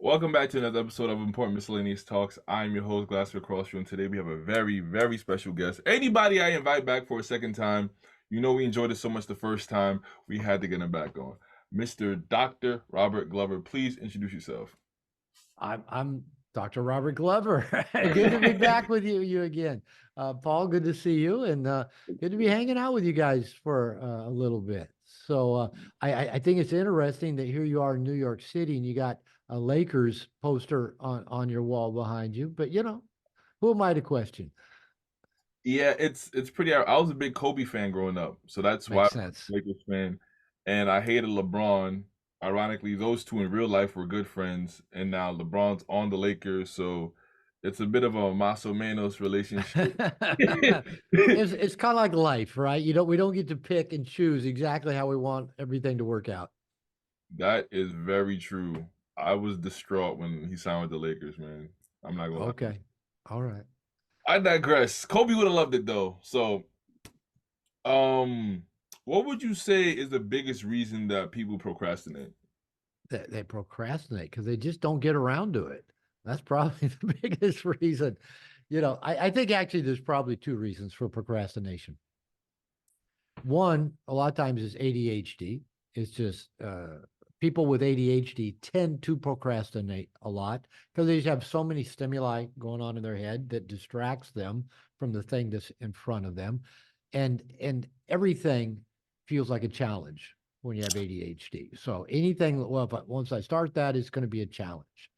Welcome back to another episode of Important Miscellaneous Talks. I'm your host, Glassford Crossfield, and today we have a very, very special guest. Anybody I invite back for a second time, you know we enjoyed it so much the first time, we had to get him back on. Mr. Dr. Robert Glover, please introduce yourself. I'm Dr. Robert Glover. Good to be back with you again. Paul, good to see you, and good to be hanging out with you guys for a little bit. So I think it's interesting that here you are in New York City and you got a Lakers poster on your wall behind you. But who am I to question? Yeah, it's pretty. I was a big Kobe fan growing up, so that's why Makes I'm sense. a Lakers fan, and I hated LeBron. Ironically, those two in real life were good friends, and now LeBron's on the Lakers, so it's a bit of a Maso Manos relationship. It's kind of like life, right? We don't get to pick and choose exactly how we want everything to work out. That is very true. I was distraught when he signed with the Lakers, man. I'm not gonna lie. Okay. All right. I digress. Kobe would have loved it though. So, um, what would you say is the biggest reason that people procrastinate? They procrastinate because they just don't get around to it. That's probably the biggest reason. I think actually there's probably two reasons for procrastination. One, a lot of times is ADHD. It's just people with ADHD tend to procrastinate a lot because they just have so many stimuli going on in their head that distracts them from the thing that's in front of them, and everything feels like a challenge when you have ADHD. So anything, well, if once I start that, it's going to be a challenge.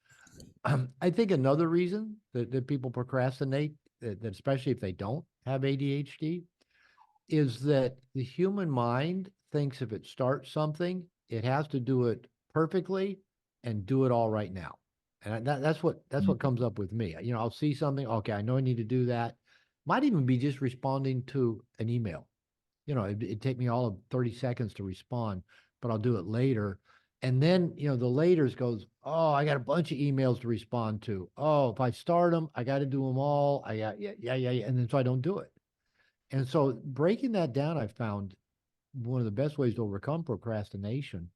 I think another reason that people procrastinate, that especially if they don't have ADHD, is that the human mind thinks if it starts something, it has to do it perfectly and do it all right now. And that's what comes up with me. I'll see something, okay, I know I need to do that. Might even be just responding to an email. It'd take me all of 30 seconds to respond, but I'll do it later. And then, the laters goes, oh, I got a bunch of emails to respond to. Oh, if I start them, I got to do them all. I got, yeah, yeah, yeah, yeah. And then so I don't do it. And so breaking that down, I found one of the best ways to overcome procrastination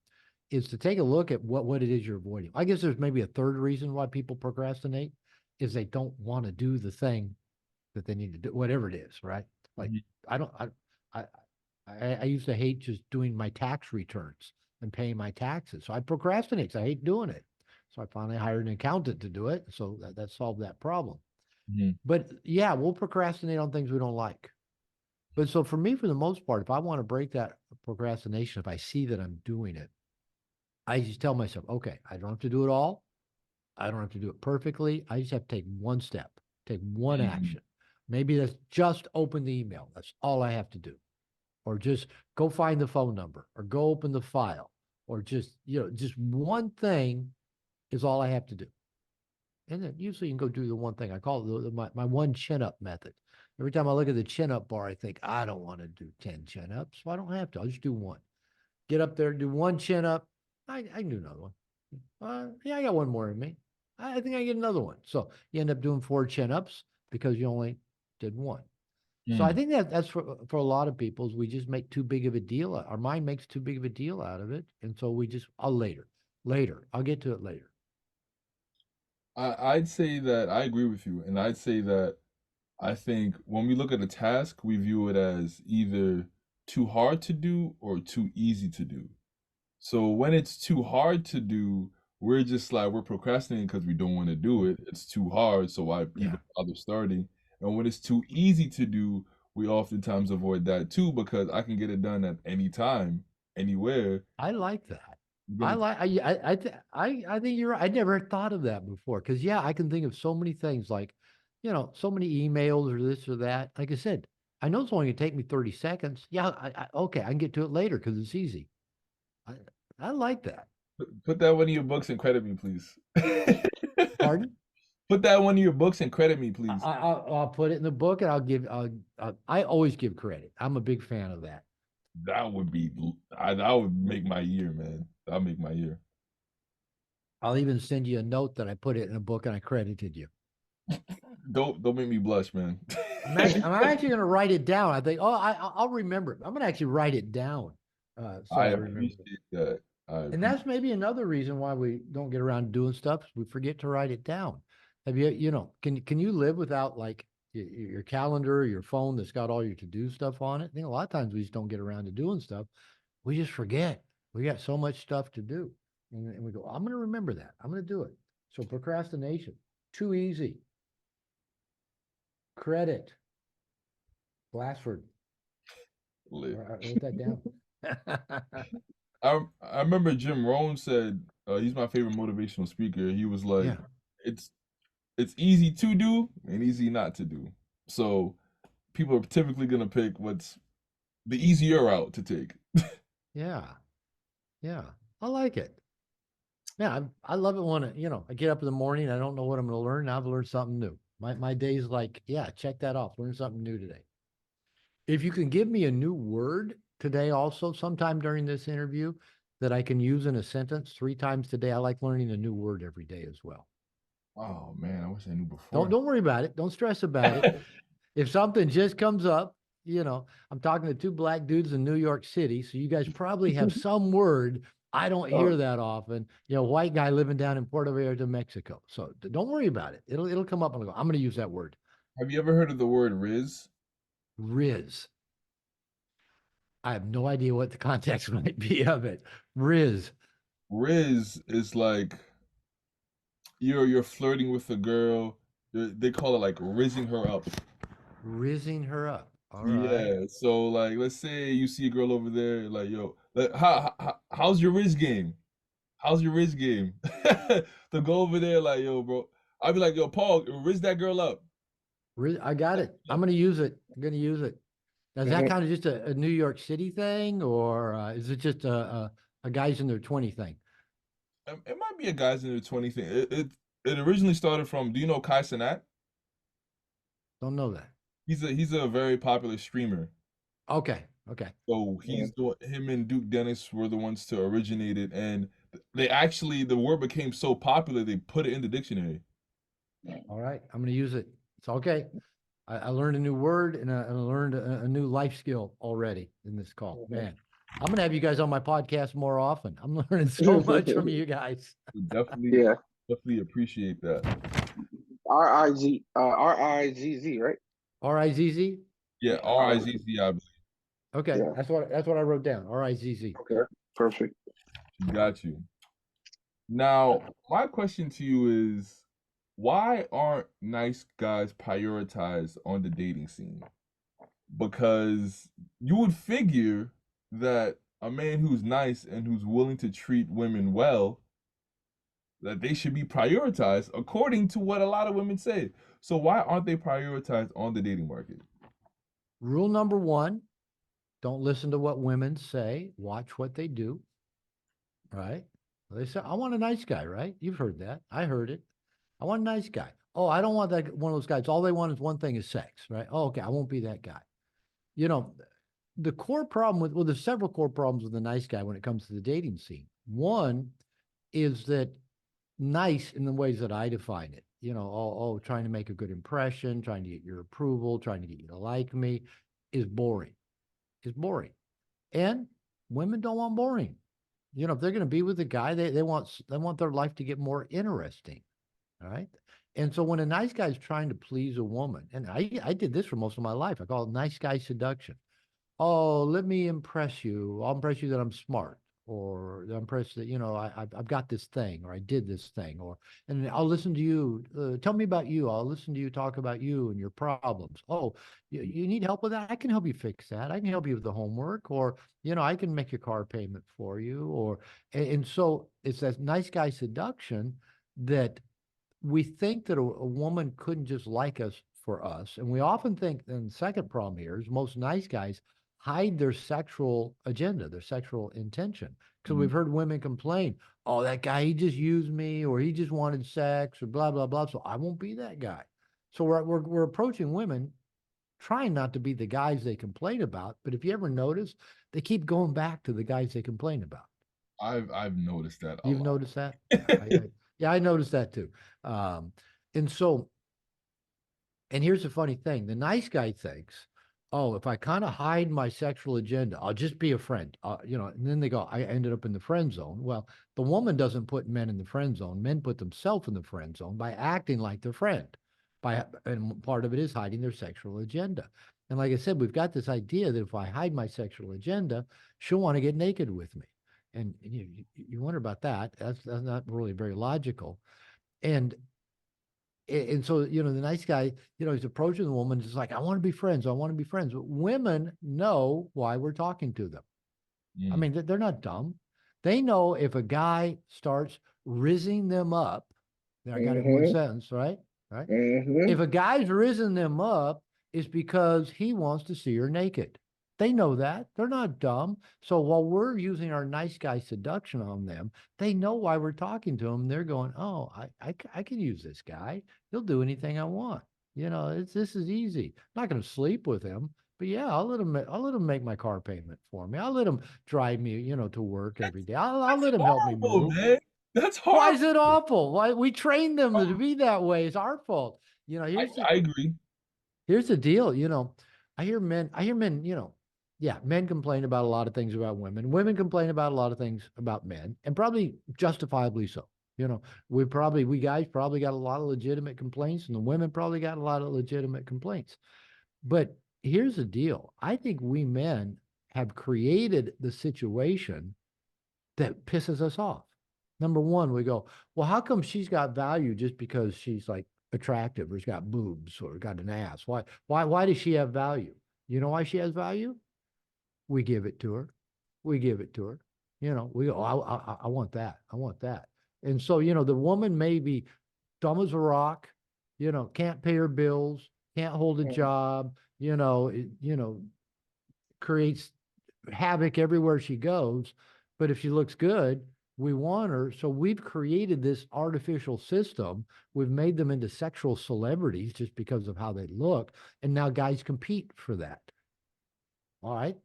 is to take a look at what it is you're avoiding. I guess there's maybe a third reason why people procrastinate is they don't want to do the thing that they need to do, whatever it is, right? Like Mhm. I don't I I used to hate just doing my tax returns and paying my taxes. So I procrastinate 'cause I hate doing it. So I finally hired an accountant to do it. So that solved that problem. Mhm. But yeah, we'll procrastinate on things we don't like. But so for me, for the most part, if I want to break that procrastination, if I see that I'm doing it, I just tell myself, okay, I don't have to do it all. I don't have to do it perfectly. I just have to take one step, take one Mhm. action. Maybe that's just open the email. That's all I have to do. Or just go find the phone number or go open the file or just one thing is all I have to do. And then usually you can go do the one thing. I call it my one chin up method. Every time I look at the chin up bar, I think, I don't want to do 10 chin ups. So I don't have to. I'll just do one. Get up there, do one chin up. I can do another one. Yeah, I got one more in me. I think I get another one. So you end up doing four chin ups because you only did one. So I Mhm. think that's for a lot of people is we just make too big of a deal. Our mind makes too big of a deal out of it. And so we just, later. I'll get to it later. I'd say that I agree with you, and I'd say that I think when we look at a task, we view it as either too hard to do or too easy to do. So when it's too hard to do, we're just like we're procrastinating because we don't want to do it. It's too hard, so why even Yeah, bother starting? And when it's too easy to do, we oftentimes avoid that too because I can get it done at any time, anywhere. I like that. I'm gonna. I think you're right. I never thought of that before. Cause yeah, I can think of so many things like, so many emails or this or that. Like I said, I know it's only gonna take me 30 seconds. Yeah, okay, I can get to it later because it's easy. I, I like that. Put that one in your books and credit me, please. Pardon? Put that one in your books and credit me, please. I'll put it in the book and I always give credit. I'm a big fan of that. That would be, that would make my year, man. That'll make my year. I'll even send you a note that I put it in a book and I credited you. Don't make me blush, man. I'm actually going to write it down. I think, oh, I'll remember it. I'm going to actually write it down, so I I remember it. appreciate that. I And appreciate. that's maybe another reason why we don't get around to doing stuff. We forget to write it down. Have you, can you live without like your calendar, your phone that's got all your to do stuff on it? I think a lot of times we just don't get around to doing stuff. We just forget. We got so much stuff to do, and we go, I'm going to remember that. I'm going to do it. So procrastination, too easy. Credit, Glassford. Lit. I wrote that down. I remember Jim Rohn said he's my favorite motivational speaker. He was like, Yeah, it's it's easy to do and easy not to do. So people are typically gonna pick what's the easier route to take. yeah, yeah. I like it. Yeah, I love it when I get up in the morning. I don't know what I'm going to learn. Now I've learned something new. My day's like, yeah, check that off. Learn something new today. If you can give me a new word today, also sometime during this interview that I can use in a sentence 3 times today. I like learning a new word every day as well. Oh man, I wish I knew Don't before. don't worry about it. Don't stress about it. If something just comes up, I'm talking to two black dudes in New York City, so you guys probably have some word. I don't hear Oh, that often. White guy living down in Puerto Vallarta, Mexico. So don't worry about it. It'll come up and I'll go, I'm going to use that word. Have you ever heard of the word rizz? Rizz. I have no idea what the context might be of it. Rizz. Rizz is like you're flirting with a girl. They call it like rizzing her up. Rizzing her up. All right. Yeah. So like, let's say you see a girl over there, like, yo, how's your rizz game? How's your rizz game? To go over there, like, yo, bro. I'd be like, yo, Paul, rizz that girl up. I got it. I'm going to use it. I'm going to use it. Now, is that mhm. kind of just a New York City thing, or is it just a guys in their 20 thing? It might be a guys in their 20s thing. It originally started from. Do you know Kai Cenat? Don't know that. He's a very popular streamer. Okay. Okay. So Yeah. him and Duke Dennis were the ones to originate it, and they actually the word became so popular they put it in the dictionary. All right. I'm going to use it. It's okay. I learned a new word and I learned a new life skill already in this call. Mhm. Man, I'm going to have you guys on my podcast more often. I'm learning so much from you guys. We definitely Yeah. definitely appreciate that. RIZZ, right? Rizz. Yeah, Uh, Rizz, I believe. Okay. yeah. That's what I wrote down. Rizz. Okay. Perfect. Got you. Now, my question to you is, why aren't nice guys prioritized on the dating scene? Because you would figure that a man who's nice and who's willing to treat women well, that they should be prioritized according to what a lot of women say. So why aren't they prioritized on the dating market? Rule number one, don't listen to what women say. Watch what they do. Right. They say, I want a nice guy, right? You've heard that. I heard it. I want a nice guy. Oh, I don't want that one of those guys. All they want is one thing is sex, right? Oh, okay. I won't be that guy. You know, the core problem well, there's several core problems with a nice guy when it comes to the dating scene. One is that nice in the ways that I define it, trying to make a good impression, trying to get your approval, trying to get you to like me is boring. Is boring. And women don't want boring. If they're going to be with a guy, they want their life to get more interesting. All right. And so when a nice guy's trying to please a woman, and I did this for most of my life, I call it nice guy seduction. Oh, let me impress you. I'll impress you that I'm smart, or I'm impressed that I've got this thing, or I did this thing, and I'll listen to you. Tell me about you. I'll listen to you talk about you and your problems. Oh, you need help with that? I can help you fix that. I can help you with the homework, or I can make your car payment for you, and so it's that nice guy seduction that we think that a woman couldn't just like us for us. And we often think, and the second problem here is most nice guys hide their sexual agenda, their sexual intention. Because Mhm. we've heard women complain, oh, that guy, he just used me, or he just wanted sex, or blah, blah, blah. So I won't be that guy. So we're approaching women trying not to be the guys they complain about. But if you ever notice, they keep going back to the guys they complain about. I've noticed that a You've lot. noticed that? Yeah, I noticed that too. Um, and so, and here's the funny thing: the nice guy thinks, oh, if I kind of hide my sexual agenda, I'll just be a friend. And then they go, I ended up in the friend zone. Well, the woman doesn't put men in the friend zone. Men put themselves in the friend zone by acting like their friend. And part of it is hiding their sexual agenda. And like I said, we've got this idea that if I hide my sexual agenda, she'll want to get naked with me. And you wonder about that. That's not really very logical. And and so the nice guy, he's approaching the woman, just like, I want to be friends, I want to be friends. But women know why we're talking to them. I Mm. mean, they're not dumb. They know if a guy starts rizzing them up, I got it in one Mm-hmm. sentence, right? Right. Mm-hmm. If a guy's risen them up, it's because he wants to see her naked. They know that. They're not dumb. So while we're using our nice guy seduction on them, they know why we're talking to them. They're going, oh, I can use this guy. He'll do anything I want. This is easy. I'm not going to sleep with him, but yeah, I'll let him make my car payment for me. I'll let him drive me, to work every day. I'll That's let him help me horrible, move. man. That's Why is it horrible. awful? Why we trained them to be that way? It's our fault. You know, I, here's the I agree. here's the deal. I hear men, yeah, men complain about a lot of things about women. Women complain about a lot of things about men, and probably justifiably so. We guys probably got a lot of legitimate complaints, and the women probably got a lot of legitimate complaints. But here's the deal. I think we men have created the situation that pisses us off. Number one, we go, well, how come she's got value just because she's like attractive or she's got boobs or got an ass? Why does she have value? You know why she has value? We give it to her. We give it to her. We go, oh, I want that. I want that. And so, the woman may be dumb as a rock, can't pay her bills, can't hold a job, creates havoc everywhere she goes. But if she looks good, we want her. So we've created this artificial system. We've made them into sexual celebrities just because of how they look. And now guys compete for that. All right.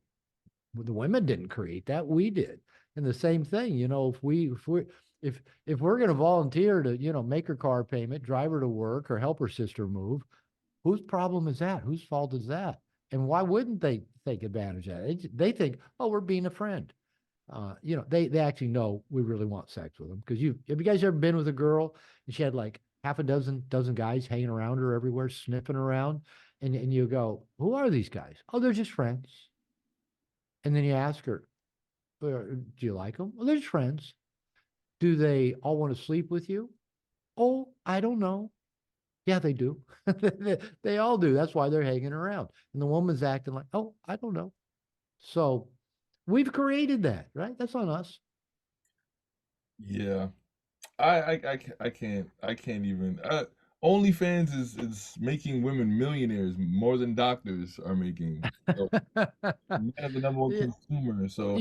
Well, the women didn't create that. We did. And the same thing, if we're going to volunteer to, make her car payment, drive her to work, or help her sister move, whose problem is that? Whose fault is that? And why wouldn't they take advantage of it? They think, oh, we're being a friend. They actually know we really want sex with them because have you guys ever been with a girl and she had like half a dozen guys hanging around her everywhere, sniffing around, and you go, who are these guys? Oh, they're just friends. And then you ask her, do you like them? Well, they're just friends. Do they all want to sleep with you? Oh, I don't know. Yeah, they do. They all do. That's why they're hanging around. And the woman's acting like, oh, I don't know. So we've created that, right? That's on us. Yeah. I can't even. OnlyFans is making women millionaires more than doctors are making. So men are the number one Yeah, consumer. So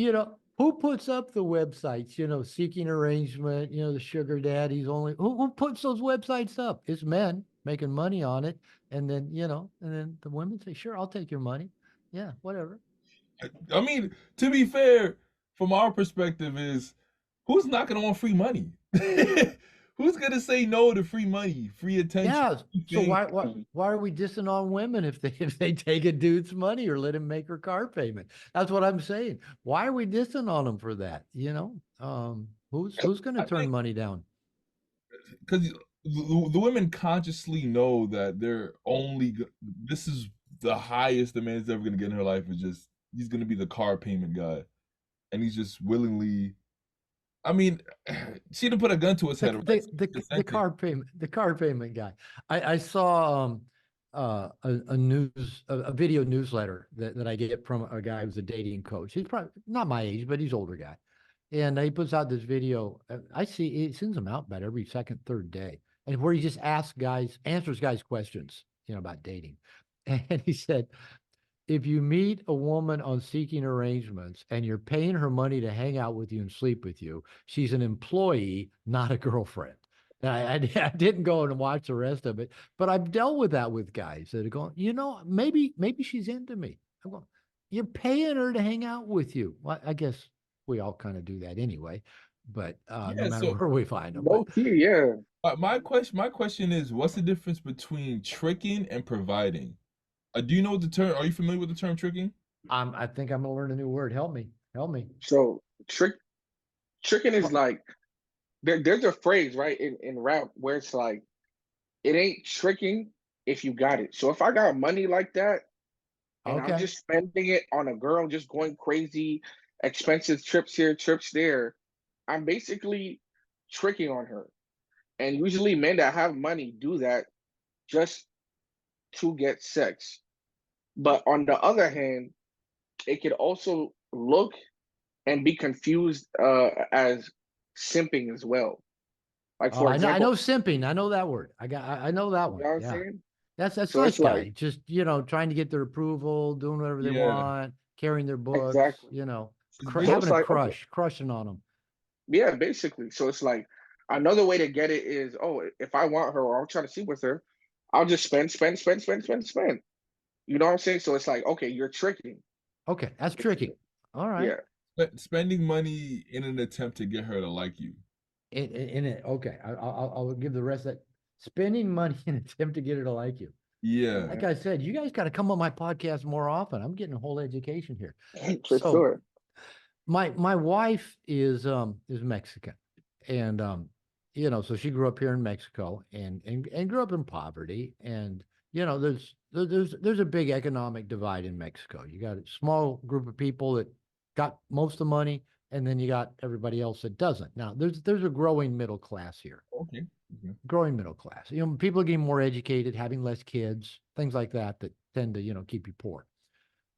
who puts up the websites, seeking arrangement, the sugar daddies only, who puts those websites up? It's men making money on it. And then the women say, sure, I'll take your money. Yeah, whatever. I mean, to be fair, from our perspective, is who's not gonna want free money? Who's gonna say no to free money, free attention, Yeah. free So fame? why are we dissing on women if they take a dude's money or let him make her car payment? That's what I'm saying. Why are we dissing on them for that? Who's going to I turn think money down? because the women consciously know that they're only this is the highest the man's ever gonna get in her life is just he's gonna be the car payment guy, and he's just willingly. I mean, she didn't put a gun to his The head, right? the So the, he's the consenting. car payment guy. I saw a video newsletter that I get from a guy who's a dating coach. He's probably not my age, but he's older guy. And he puts out this video. I see he sends them out about every second, third day, and where he just answers guys questions, about dating. And he said, if you meet a woman on seeking arrangements and you're paying her money to hang out with you and sleep with you, she's an employee, not a girlfriend. And I didn't go and watch the rest of it, but I've dealt with that with guys that are going, maybe she's into me. I'm going, you're paying her to hang out with you. Well, I guess we all kind of do that anyway, but no Yeah. matter So where we find them. But Low key, yeah. my question is, what's the difference between tricking and providing? Do you know what the term? Are you familiar with the term tricking? I think I'm gonna learn a new word. Help me. Help me. So tricking is like there's a phrase right in rap where it's like it ain't tricking if you got it. So if I got money like that and I'm Okay. just spending it on a girl, just going crazy, expensive trips here, trips there, I'm basically tricking on her. And usually men that have money do that just to get sex. But on the other hand, it could also look and be confused as simping as well. Like Oh, for I example, know simping. I know that word. I know that you one. know what I'm Yeah. saying? That's So nice it's like, guy. Just, trying to get their approval, doing whatever they Yeah. want, carrying their books, exactly. It's cr So big. it's having a like, okay, crushing on them. yeah, basically. So it's like another way to get it is, oh, if I want her or I'm trying to see with her, I'll just spend. You know what I'm saying? So it's like, okay, you're tricking. Okay, that's Basically. tricky. All right. Yeah. Spending money in an attempt to get her to like you. In it. Okay. I'll give the rest of that. Spending money in an attempt to get her to like you. Yeah. Like I said, you guys got to come on my podcast more often. I'm getting a whole education here. For So sure. my wife is Mexican, and so she grew up here in Mexico and grew up in poverty, and there's a big economic divide in Mexico. You got a small group of people that got most of the money, and then you got everybody else that doesn't. Now there's a growing middle class here, Okay. Okay. growing middle class. People are getting more educated, having less kids, things like that tend to keep you poor.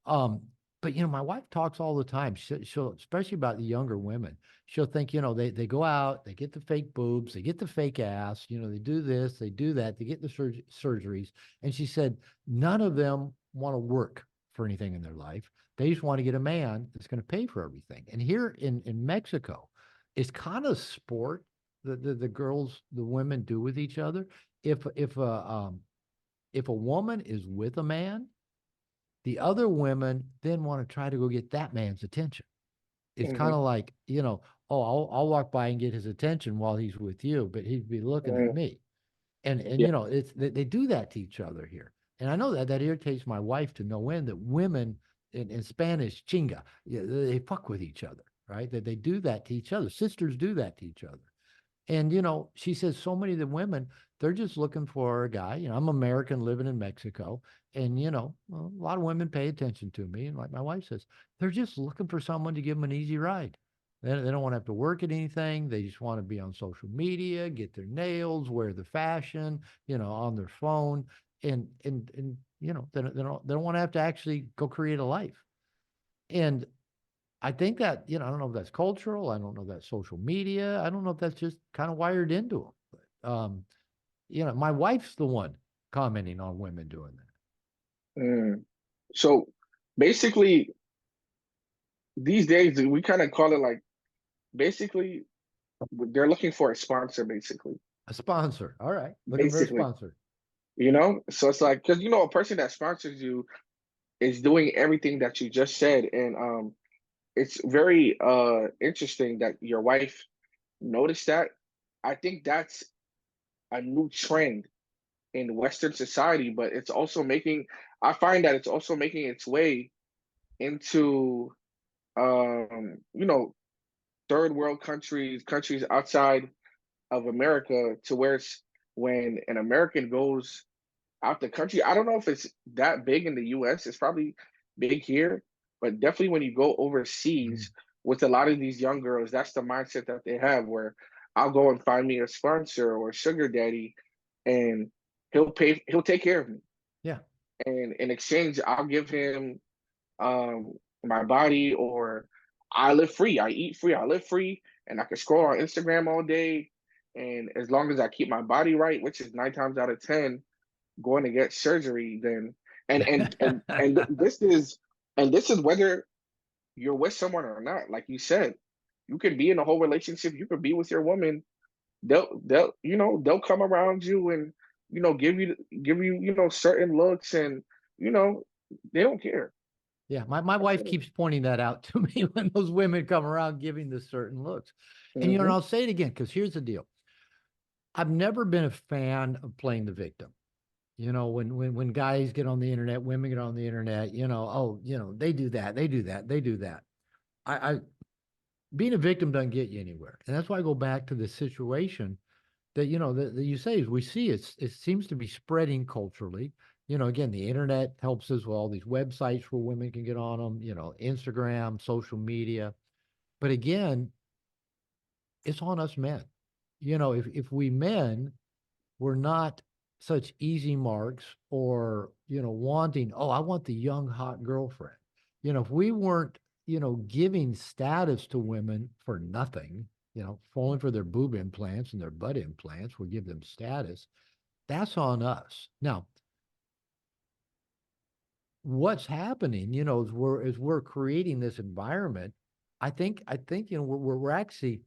Um, but my wife talks all the time. She'll especially about the younger women. She'll think, they go out, they get the fake boobs, they get the fake ass, they do this, they do that, they get the surgeries. And she said none of them want to work for anything in their life. They just want to get a man that's going to pay for everything. And here in Mexico, it's kind of sport that the women do with each other. If a woman is with a man, the other women then want to try to go get that man's attention. It's kind Hmm. of like, oh, I'll walk by and get his attention while he's with you, but he'd be looking at me. And Yeah. it's they do that to each other here. And I know that irritates my wife to no end that women in Spanish, chinga, yeah, they fuck with each other, right? That they do that to each other. Sisters do that to each other. And she says so many of the women, they're just looking for a guy. I'm American living in Mexico, and a lot of women pay attention to me. And like my wife says, they're just looking for someone to give them an easy ride. They don't want to have to work at anything. They just want to be on social media, get their nails, wear the fashion, on their phone, and they don't want to have to actually go create a life. And I think that, I don't know if that's cultural. I don't know if that's social media. I don't know if that's just kind of wired into them. But, my wife's the one commenting on women doing that. Mm. So basically, these days we kind of call it like basically they're looking for a sponsor, basically. A sponsor. All right. Looking for a Basically, sponsor. so it's like because a person that sponsors you is doing everything that you just said, and it's very interesting that your wife noticed that. I think that's a new trend in Western society, but it's also making. I find that it's also making its way into third world countries, countries outside of America, to where it's when an American goes out the country. I don't know if it's that big in the US. It's probably big here, but definitely when you go Mhm. overseas with a lot of these young girls, that's the mindset that they have where I'll go and find me a sponsor or a sugar daddy and he'll take care of me. Yeah. And in exchange, I'll give him my body, or I live free. I eat free. I live free, and I can scroll on Instagram all day. And as long as I keep my body right, which is 9 times out of 10, going to get surgery, then this is whether you're with someone or not. Like you said, you could be in a whole relationship. You could be with your woman. They'll come around you and give you certain looks, and you know they don't care. Yeah, my That's wife what it keeps pointing that out to me when those women come around giving the certain looks. And is. I'll say it again because here's the deal. I've never been a fan of playing the victim. When guys get on the internet, women get on the internet, oh, they do that, they do that, they do that. I being a victim doesn't get you anywhere. And that's why I go back to the situation that, that you say is we see it seems to be spreading culturally. Again, the internet helps as well. These websites where women can get on them, Instagram, social media. But again, it's on us men. If we men were not such easy marks or, wanting, oh, I want the young, hot girlfriend. If we weren't, giving status to women for nothing, falling for their boob implants and their butt implants, we give them status. That's on us. Now, what's happening, as we're creating this environment, I think, we're actually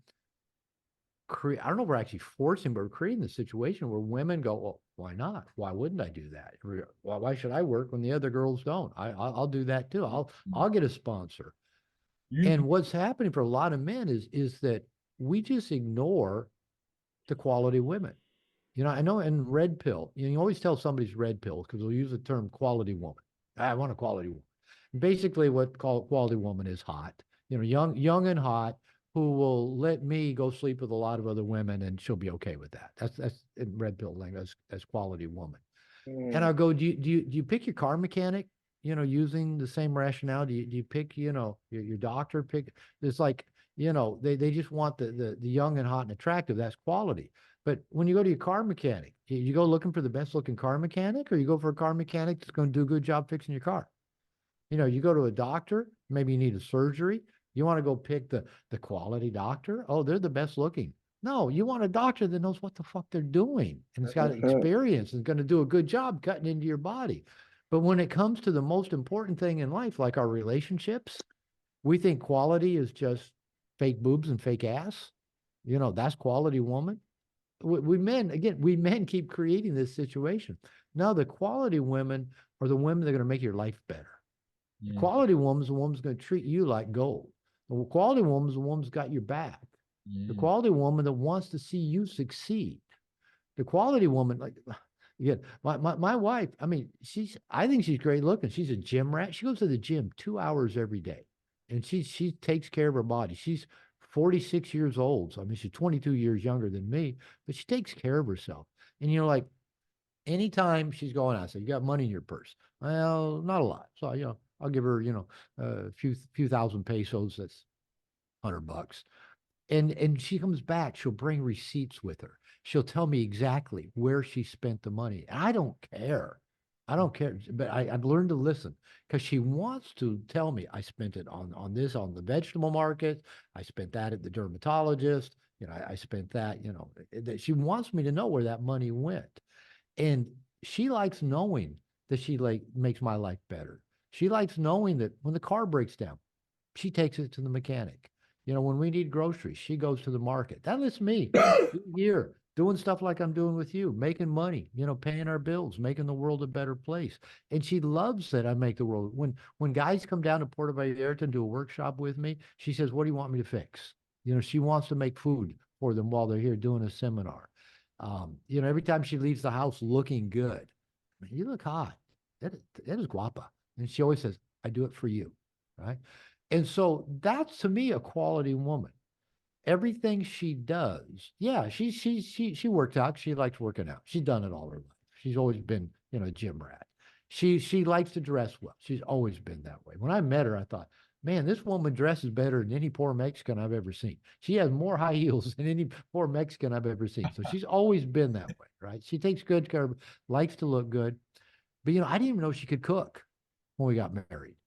I don't know if we're actually forcing, but we're creating the situation where women go, well, why not? Why wouldn't I do that? Why should I work when the other girls don't? I'll do that too. I'll get a sponsor. You And what's happening for a lot of men is that we just ignore the quality women. I know in red pill, you always tell somebody's red pill because they'll use the term quality woman. I want a quality woman. Basically, what quality woman is hot, young and hot, who will let me go sleep with a lot of other women and she'll be okay with that. That's in red pill language as quality woman. And Mm. I'll go, do you pick your car mechanic, using the same rationale? Do you pick, your doctor pick? It's like, they just want the young and hot and attractive. That's quality. But when you go to your car mechanic, you go looking for the best looking car mechanic, or you go for a car mechanic that's going to do a good job fixing your car. You go to a doctor, maybe you need a surgery. You want to go pick the quality doctor. Oh, they're the best looking. No, you want a doctor that knows what the fuck they're doing and it's got experience and going to do a good job cutting into your body. But when it comes to the most important thing in life, like our relationships, we think quality is just fake boobs and fake ass. That's quality woman. We men keep creating this situation. Now the quality women are the women that are going to make your life better. The mm, quality woman's the woman's going to treat you like gold. The quality woman's the woman's got your back. The mm, quality woman that wants to see you succeed. The quality woman, like, again, my wife, I mean, I think she's great looking. She's a gym rat. She goes to the gym 2 hours every day, and she takes care of her body. She's 46 years old. So, I mean, she's 22 years younger than me, but she takes care of herself. And like, anytime she's going out, so you got money in your purse. Well, not a lot. So, I'll give her, a few thousand pesos. That's $100. And she comes back, she'll bring receipts with her. She'll tell me exactly where she spent the money. I don't care. I don't care. But I've learned to listen because she wants to tell me I spent it on this on the vegetable market. I spent that at the dermatologist. I spent that, that she wants me to know where that money went. And she likes knowing that she like makes my life better. She likes knowing that when the car breaks down, she takes it to the mechanic. When we need groceries, she goes to the market. That lets me be here doing stuff like I'm doing with you, making money, paying our bills, making the world a better place. And she loves that I make the world. When guys come down to Puerto Vallarta and do a workshop with me, she says, "What do you want me to fix?" She wants to make food for them while they're here doing a seminar. Every time she leaves the house looking good, "Man, you look hot. That is guapa." And she always says, "I do it for you." Right. And so that's to me a quality woman. Everything she does, yeah, she works out. She likes working out. She's done it all her life. She's always been, a gym rat. She likes to dress well. She's always been that way. When I met her, I thought, man, this woman dresses better than any poor Mexican I've ever seen. She has more high heels than any poor Mexican I've ever seen. So she's always been that way, right? She takes good care of, likes to look good. But I didn't even know she could cook when we got married.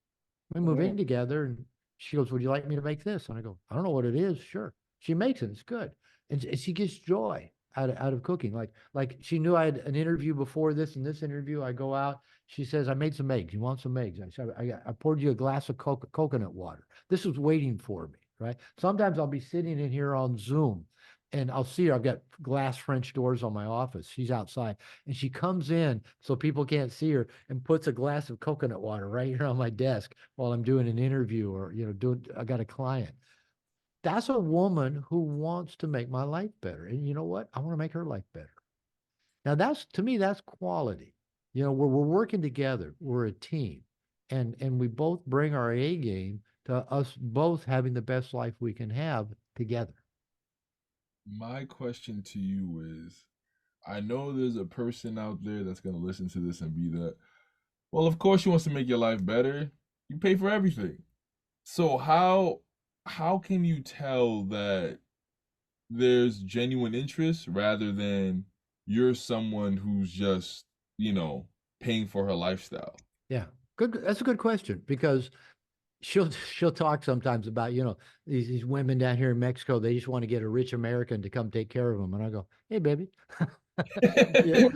We move Mm. in together and she goes, "Would you like me to make this?" And I go, "I don't know what it is." Sure. She makes it. It's good. And she gets joy out of cooking. Like she knew I had an interview before this, and this interview, I go out. She says, "I made some eggs. You want some eggs?" I said, I poured you a glass of coconut water. This was waiting for me, right? Sometimes I'll be sitting in here on Zoom and I'll see her. I've got glass French doors on my office. She's outside and she comes in so people can't see her and puts a glass of coconut water right here on my desk while I'm doing an interview or, I got a client. That's a woman who wants to make my life better. And you know what? I want to make her life better. Now that's to me, that's quality. we're working together. We're a team, and we both bring our A game to us both having the best life we can have together. My question to you is, I know there's a person out there that's gonna listen to this and be that, well, of course she wants to make your life better. You pay for everything. So how can you tell that there's genuine interest rather than you're someone who's just, you know, paying for her lifestyle? Yeah, good. That's a good question because she'll talk sometimes about these women down here in Mexico. They just want to get a rich American to come take care of them, and I go, hey, baby, yeah, yeah,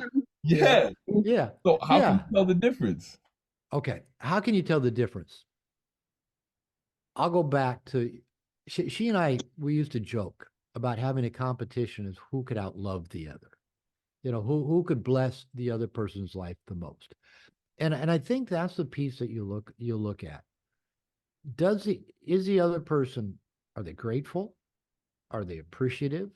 Yeah. yeah, So how can yeah. you tell the difference? Okay, how can you tell the difference? I'll go back to she and I. We used to joke about having a competition as who could outlove the other. Who could bless the other person's life the most. And I think that's the piece that you look at. Is the other person, are they grateful? Are they appreciative?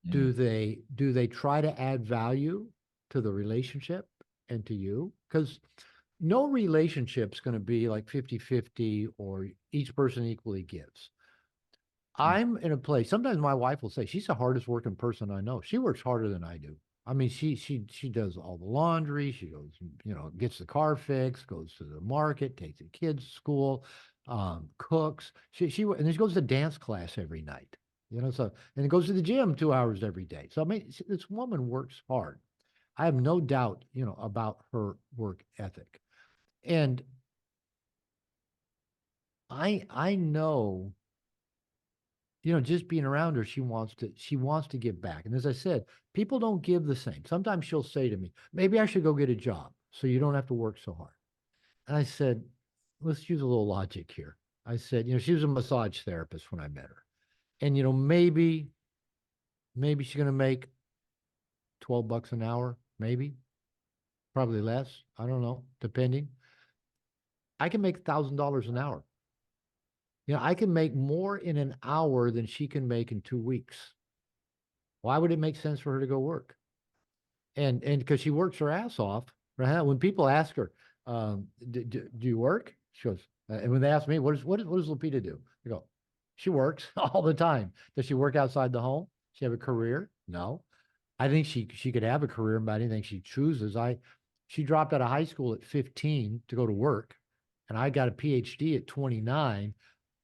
Mm, Do they try to add value to the relationship and to you? Because no relationship's going to be like 50-50 or each person equally gives. mm, I'm in a place. Sometimes my wife will say she's the hardest working person I know. She works harder than I do. I mean, she does all the laundry. She goes, gets the car fixed, goes to the market, takes the kids to school, cooks. And then she goes to dance class every night. So and goes to the gym 2 hours every day. So I mean, this woman works hard. I have no doubt, about her work ethic, and I know just being around her, she wants to give back. And as I said, people don't give the same. Sometimes she'll say to me, maybe I should go get a job so you don't have to work so hard. And I said, let's use a little logic here. I said, she was a massage therapist when I met her. And maybe she's gonna make $12 an hour, maybe, probably less. I don't know, depending. I can make $1,000 an hour. I can make more in an hour than she can make in 2 weeks. Why would it make sense for her to go work? And because she works her ass off, right? When people ask her, do you work? She goes, and when they ask me, what does Lupita do? I go, she works all the time. Does she work outside the home? She have a career? No. I think she could have a career about anything she chooses. She dropped out of high school at 15 to go to work, and I got a PhD at 29.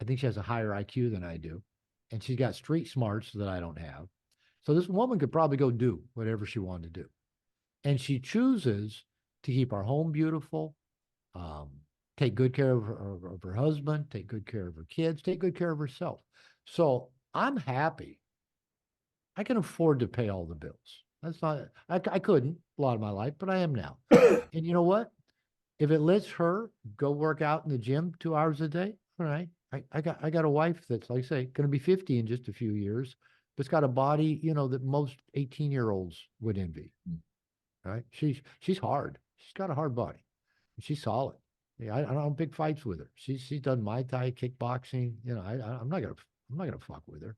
I think she has a higher IQ than I do, and she's got street smarts that I don't have. So this woman could probably go do whatever she wanted to do. And she chooses to keep our home beautiful, um, take good care of her husband, take good care of her kids, take good care of herself. So I'm happy. I can afford to pay all the bills. That's not, I couldn't a lot of my life, but I am now. And you know what? If it lets her go work out in the gym 2 hours a day, all right. I got a wife that's, like I say, going to be 50 in just a few years, but's got a body, that most 18-year-olds would envy. mm. Right? She's hard. She's got a hard body. She's solid. Yeah, I don't have big fights with her. She's done Muay Thai, kickboxing. I'm not gonna fuck with her.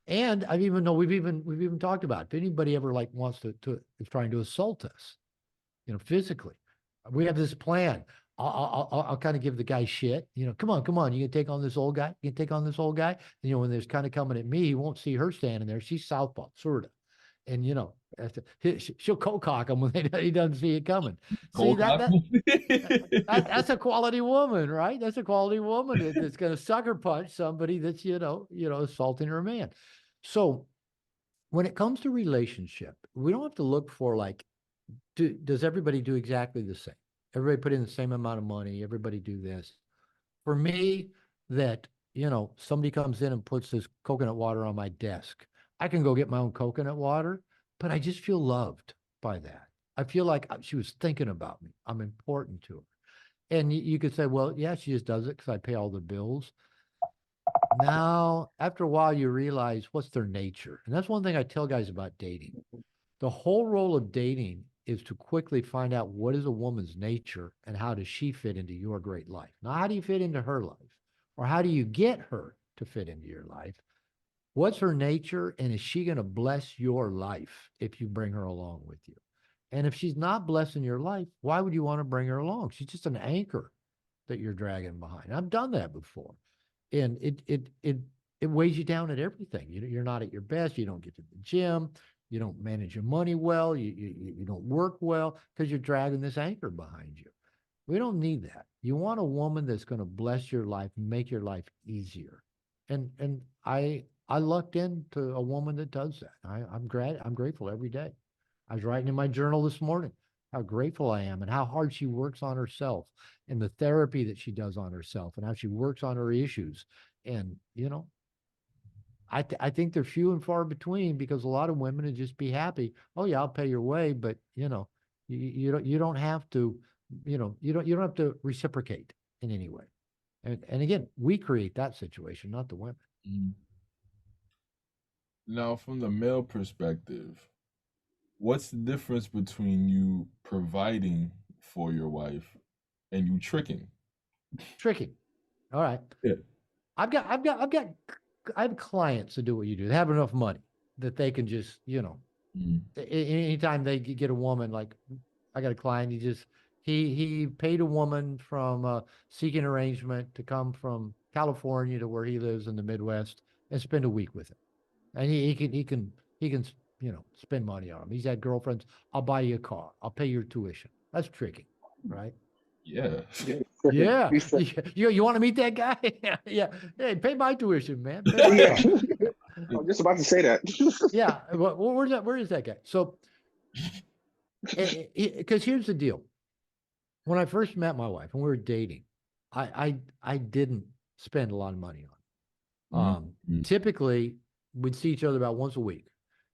And I've even know we've even talked about it. If anybody ever like wants to is trying to assault us, physically, we have this plan. I'll kind of give the guy shit. Come on, you can take on this old guy. You can take on this old guy. And, when there's kind of coming at me, he won't see her standing there. She's southpaw, sort of. And she'll cock him when he doesn't see it coming. See Cold that cotton. that's a quality woman, right? That's a quality woman that's going to sucker punch somebody that's assaulting her man. So when it comes to relationship, we don't have to look for like, does everybody do exactly the same? Everybody put in the same amount of money. Everybody do this. For me, that somebody comes in and puts this coconut water on my desk. I can go get my own coconut water, but I just feel loved by that. I feel like she was thinking about me. I'm important to her. And you could say, well, yeah, she just does it because I pay all the bills. Now, after a while, you realize what's their nature. And that's one thing I tell guys about dating. The whole role of dating is to quickly find out what is a woman's nature and how does she fit into your great life. Now, how do you fit into her life? Or how do you get her to fit into your life? What's her nature? And is she going to bless your life if you bring her along with you? And if she's not blessing your life, why would you want to bring her along? She's just an anchor that you're dragging behind. I've done that before, and it weighs you down at everything. You're not at your best. You don't get to the gym. You don't manage your money well. You don't work well because you're dragging this anchor behind you. We don't need that. You want a woman that's going to bless your life, make your life easier. And I lucked into a woman that does that. I'm grateful every day. I was writing in my journal this morning how grateful I am and how hard she works on herself and the therapy that she does on herself and how she works on her issues. And I think they're few and far between because a lot of women would just be happy. Oh yeah, I'll pay your way, but you don't have to, you don't have to reciprocate in any way. And again, we create that situation, not the women. Mm. Now, from the male perspective, what's the difference between you providing for your wife and you tricking? Tricky. All right. Yeah. I have clients that do what you do. They have enough money that they can just, Mm. anytime they get a woman, like I got a client, he paid a woman from seeking arrangement to come from California to where he lives in the Midwest and spend a week with him. And he can spend money on him. He's had girlfriends. I'll buy you a car. I'll pay your tuition. That's tricky, right? Yeah. Yeah. He said, You want to meet that guy? Yeah. Hey, pay my tuition, man. Pay my yeah, car. I was just about to say that. Yeah. Where is that guy? So, because here's the deal. When I first met my wife and we were dating, I didn't spend a lot of money on. Mm. Mm. Typically, we'd see each other about once a week.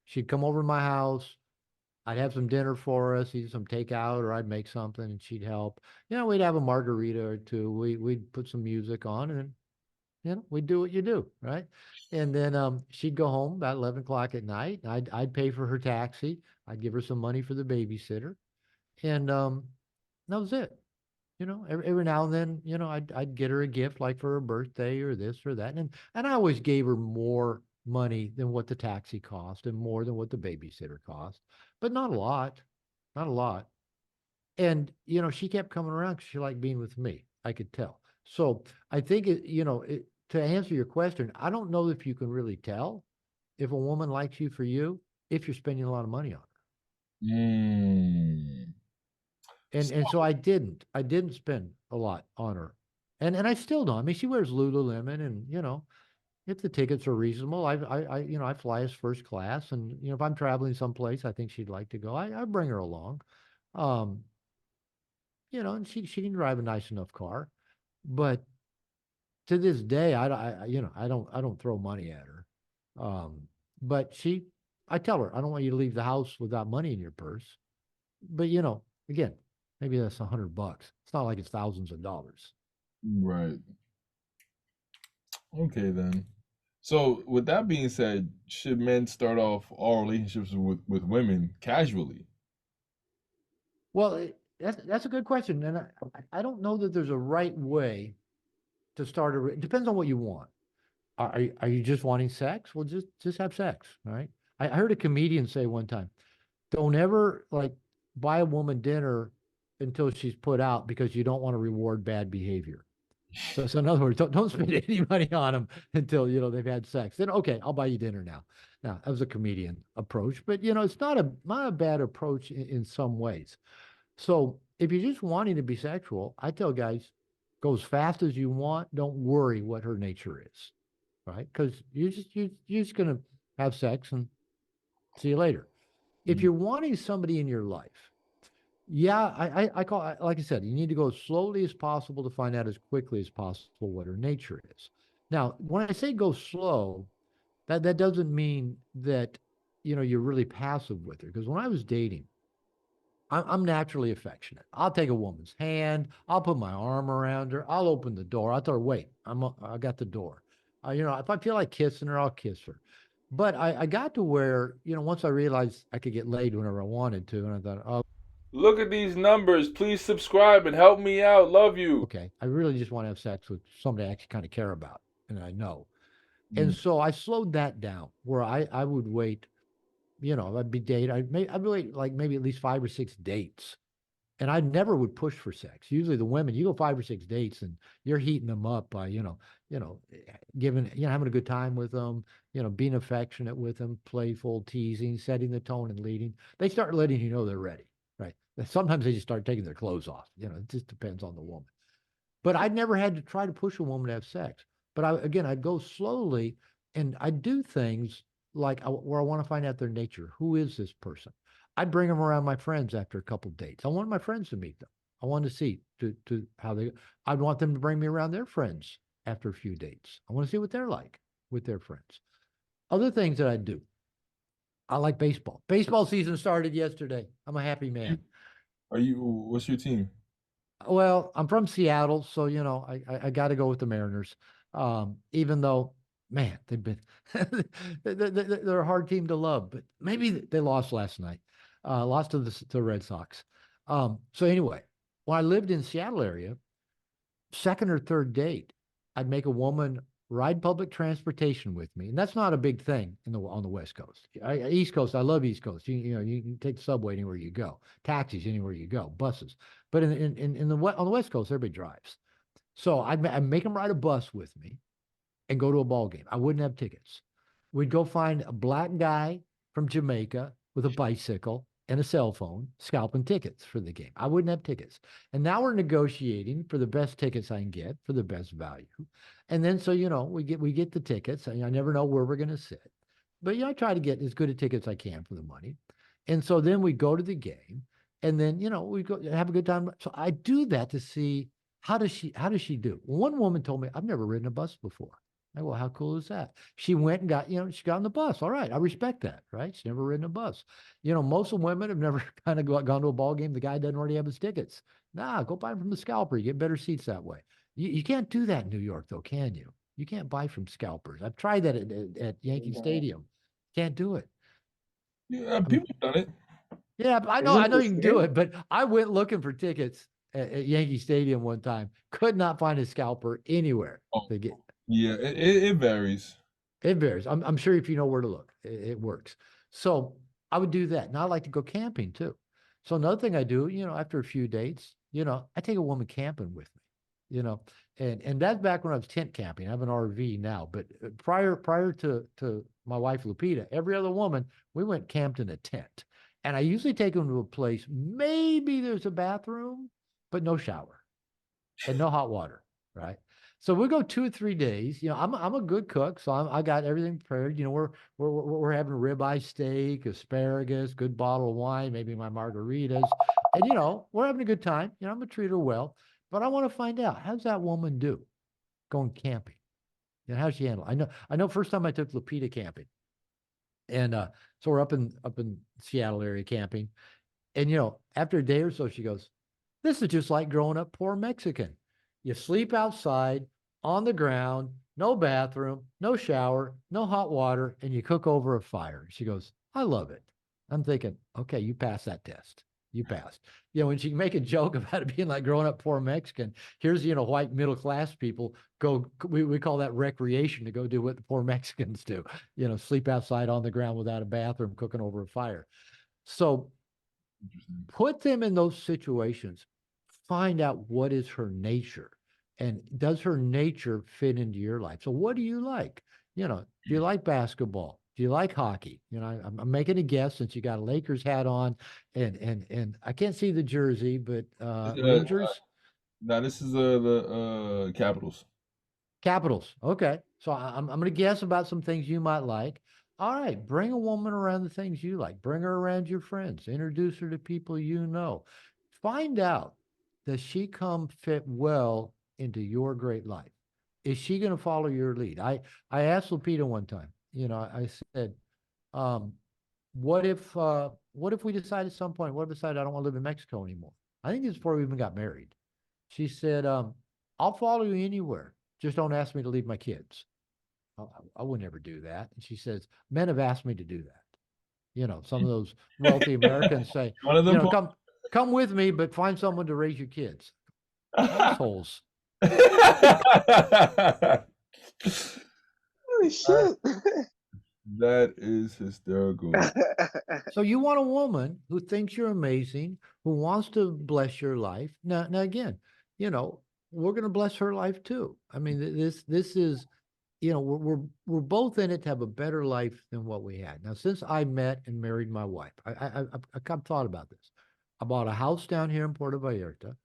She'd come over to my house. I'd have some dinner for us, either some takeout or I'd make something and she'd help. We'd have a margarita or two. We'd put some music on and we'd do what you do, right? And then she'd go home about 11 o'clock at night. I'd pay for her taxi. I'd give her some money for the babysitter, and that was it. Every now and then, I'd get her a gift like for her birthday or this or that, and I always gave her more money than what the taxi cost and more than what the babysitter cost, but not a lot, not a lot. And she kept coming around because she liked being with me. I could tell. So I think to answer your question, I don't know if you can really tell if a woman likes you for you if you're spending a lot of money on Mm. her. And so I didn't spend a lot on her, and I still don't. I mean, she wears Lululemon, and if the tickets are reasonable, I fly as first class, and if I'm traveling someplace, I think she'd like to go. I bring her along. Um, and she can drive a nice enough car, but to this day, I don't throw money at her. Um, but I tell her I don't want you to leave the house without money in your purse. But again, maybe that's $100. It's not like it's thousands of dollars. Right. Okay then. So with that being said, should men start off all relationships with women casually? Well, that's a good question, and I don't know that there's a right way to start it depends on what you want. Are you just wanting sex? Well, just have sex, right? I heard a comedian say one time, don't ever like buy a woman dinner until she's put out because you don't want to reward bad behavior. So in other words, don't spend any money on them until they've had sex. Then okay, I'll buy you dinner now. Now that was a comedian approach, but it's not a bad approach in some ways. So if you're just wanting to be sexual, I tell guys, go as fast as you want. Don't worry what her nature is, right? Because you're just gonna have sex and see you later. If Mm. you're wanting somebody in your life, yeah, I call like I said, you need to go as slowly as possible to find out as quickly as possible what her nature is. Now, when I say go slow, that doesn't mean that you're really passive with her. Because when I was dating, I'm naturally affectionate. I'll take a woman's hand. I'll put my arm around her. I'll open the door. I'll tell her, wait, I got the door. If I feel like kissing her, I'll kiss her. But I got to where, once I realized I could get laid whenever I wanted to, and I thought, oh, Look at these numbers. Please subscribe and help me out. Love you. okay, I really just want to have sex with somebody I actually kind of care about and I know. And Mm. so I slowed that down where I would wait I'd be dating. I'd wait like maybe at least 5 or 6 dates. And I never would push for sex. Usually the women, you go 5 or 6 dates and you're heating them up by, giving, having a good time with them, being affectionate with them, playful, teasing, setting the tone and leading. They start letting you know they're ready, right? Sometimes they just start taking their clothes off. It just depends on the woman. But I never had to try to push a woman to have sex. But I'd go slowly and I'd do things like where I want to find out their nature. Who is this person? I'd bring them around my friends after a couple of dates. I want my friends to meet them. I want to see to how they. I'd want them to bring me around their friends after a few dates. I want to see what they're like with their friends. Other things that I do. I like baseball. Baseball season started yesterday. I'm a happy man. What's your team? Well, I'm from Seattle, so I got to go with the Mariners. Even though, man, they've been they're a hard team to love, but maybe they lost last night. Lost to the Red Sox. So anyway, when I lived in Seattle area, second or third date, I'd make a woman ride public transportation with me, and that's not a big thing on the West Coast. East Coast, I love East Coast. You can take the subway anywhere you go, taxis anywhere you go, buses. But on the West Coast, everybody drives. So I'd make them ride a bus with me and go to a ball game. I wouldn't have tickets. We'd go find a black guy from Jamaica with a bicycle and a cell phone, scalping tickets for the game. I wouldn't have tickets. And now we're negotiating for the best tickets I can get for the best value. And then so we get the tickets. I never know where we're going to sit. But I try to get as good a tickets I can for the money. And so then we go to the game and then we go have a good time. So I do that to see how does she do. One woman told me, I've never ridden a bus before. I go, well, how cool is that? She went and she got on the bus. All right. I respect that. Right. She's never ridden a bus. Most of women have never kind of gone to a ball game. The guy doesn't already have his tickets. Nah, go buy them from the scalper. You get better seats that way. You can't do that in New York though, can you? You can't buy from scalpers. I've tried that at Yankee Stadium. Can't do it. Yeah, people have done it. Yeah, I know you can do it, but I went looking for tickets at Yankee Stadium one time. Could not find a scalper anywhere Oh, to get. yeah, it varies. It varies. I'm sure if you know where to look, it works. So I would do that. Now I like to go camping too. So another thing I do, after a few dates, I take a woman camping with me, and that's back when I was tent camping. I have an RV now, but prior to my wife Lupita, every other woman, we went camped in a tent. And I usually take them to a place, maybe there's a bathroom, but no shower and no hot water, right? So we go 2 or 3 days. I'm a good cook, so I got everything prepared. We're having ribeye steak, asparagus, good bottle of wine, maybe my margaritas, and we're having a good time. I'm gonna treat her well, but I want to find out how's that woman do going camping. How's she handle? I know. First time I took Lupita camping, and so we're up in Seattle area camping, and after a day or so, she goes, "This is just like growing up poor Mexican. You sleep outside on the ground, no bathroom, no shower, no hot water, and you cook over a fire." She goes, "I love it." I'm thinking, okay, you passed that test. You passed. When she can make a joke about it being like growing up poor Mexican, here's, white middle class people we call that recreation, to go do what the poor Mexicans do, sleep outside on the ground without a bathroom, cooking over a fire. So put them in those situations, find out what is her nature and does her nature fit into your life. So what do you like? Do you like basketball? Do you like hockey? I'm making a guess since you got a Lakers hat on, and I can't see the jersey, but Rangers, Now this is the Capitals. Capitals. Okay, so I'm going to guess about some things you might like. All right, bring a woman around the things you like. Bring her around your friends. Introduce her to people you know. Find out, does she come fit well into your great life? Is she going to follow your lead? I asked Lupita one time. I said, um, what if we decide at some point, what if we decide I don't want to live in Mexico anymore? I think this is before we even got married. She said, I'll follow you anywhere. Just don't ask me to leave my kids. I would never do that. And she says, men have asked me to do that. Some of those wealthy Americans say, One of them. Come with me, but find someone to raise your kids. Assholes. Holy shit. That is hysterical. So you want a woman who thinks you're amazing, who wants to bless your life. Now again, you know, we're going to bless her life too. I mean, this is, you know, we're both in it to have a better life than what we had. Now, since I met and married my wife, I've thought about this. I bought a house down here in Puerto Vallarta.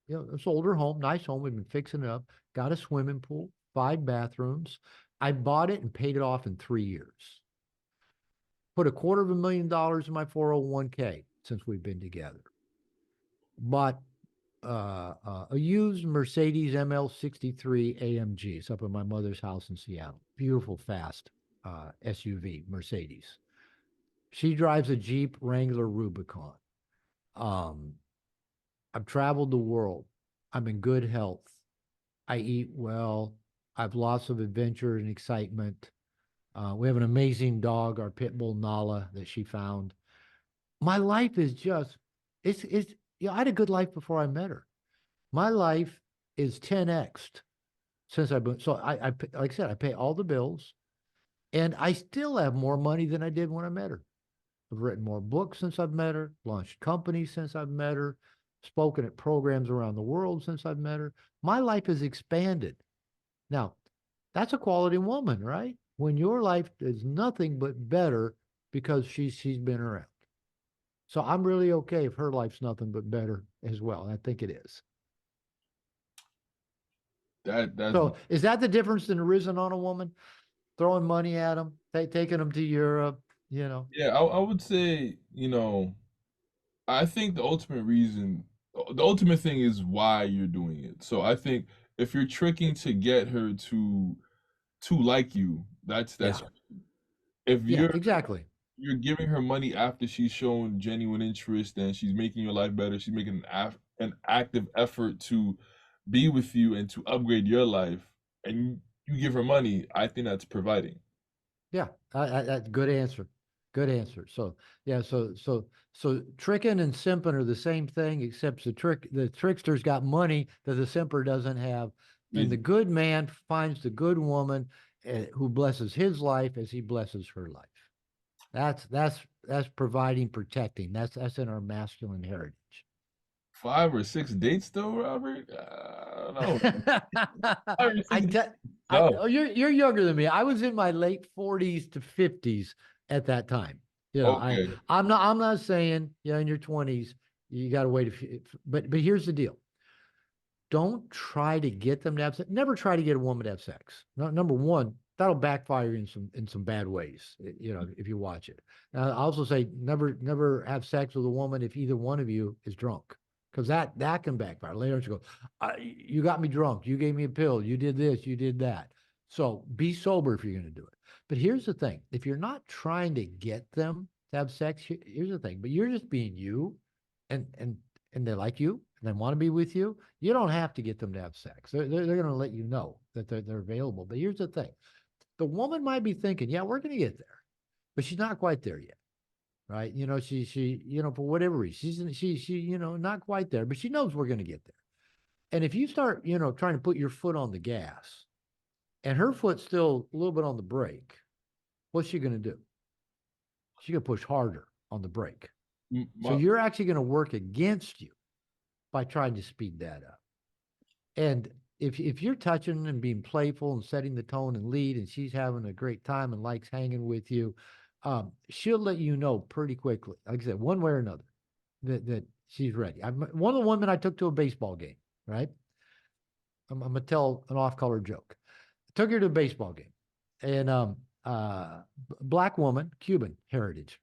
You know, it's an older home, nice home. We've been fixing it up. Got a swimming pool, 5 bathrooms. I bought it and paid it off in 3 years. Put $250,000 in my 401k since we've been together. Bought a used Mercedes ML63 AMG. It's up at my mother's house in Seattle. Beautiful, fast SUV Mercedes. She drives a Jeep Wrangler Rubicon. Um, I've traveled the world. I'm in good health. I eat well. I've lots of adventure and excitement. We have an amazing dog, our pit bull Nala, that she found. My life is just, it's, you know, I had a good life before I met her. My life is 10x since I've been, so like I said, I pay all the bills and I still have more money than I did when I met her. I've written more books since I've met her, launched companies since I've met her, spoken at programs around the world since I've met her. My life has expanded. Now, that's a quality woman, right? When your life is nothing but better because she's been around. So I'm really okay if her life's nothing but better as well. And I think it is. That's So is that the difference in risen on a woman? Throwing money at them, taking them to Europe, you know? yeah. I would say, I think the ultimate thing is why you're doing it. So I think if you're tricking to get her to like you, that's Yeah. if Yeah, you're exactly. you're giving her money after she's shown genuine interest and she's making your life better, she's making an active effort to be with you and to upgrade your life, and you give her money, I think that's providing. Yeah, good answer. Good answer. So yeah, so tricking and simping are the same thing, except the trickster's got money that the simper doesn't have, and the good man finds the good woman who blesses his life as he blesses her life. That's providing, protecting. That's in our masculine heritage. 5 or 6 dates though, Robert? I don't know. 5 or 6 I dates? te- I No. oh, you're younger than me. I was in my late 40s to 50s at that time. You know, Okay. I'm not saying, you know, in your 20s you got to wait but here's the deal. Don't try to get them to have sex. Never try to get a woman to have sex. No, number one, that'll backfire in some bad ways, you know, if you watch it. I also say never have sex with a woman if either one of you is drunk, because that can backfire. Later on, she goes, "You got me drunk. You gave me a pill. You did this. You did that." So be sober if you're going to do it. But here's the thing: if you're not trying to get them to have sex, here's the thing. But you're just being you, and and and they like you and they want to be with you, you don't have to get them to have sex. They're going to let you know that they're available. But here's the thing: the woman might be thinking, "Yeah, we're going to get there," but she's not quite there yet, right? You know, she you know, for whatever reason, she you know, not quite there, but she knows we're going to get there. And if you start, you know, trying to put your foot on the gas and her foot's still a little bit on the brake, what's she going to do? She's going to push harder on the brake. So My, you're actually going to work against you by trying to speed that up. And if you're touching and being playful and setting the tone and lead, and she's having a great time and likes hanging with you, she'll let you know pretty quickly. Like I said, one way or another, that she's ready. One of the women I took to a baseball game. Right, I'm gonna tell an off-color joke. I took her to a baseball game, and black woman, Cuban heritage,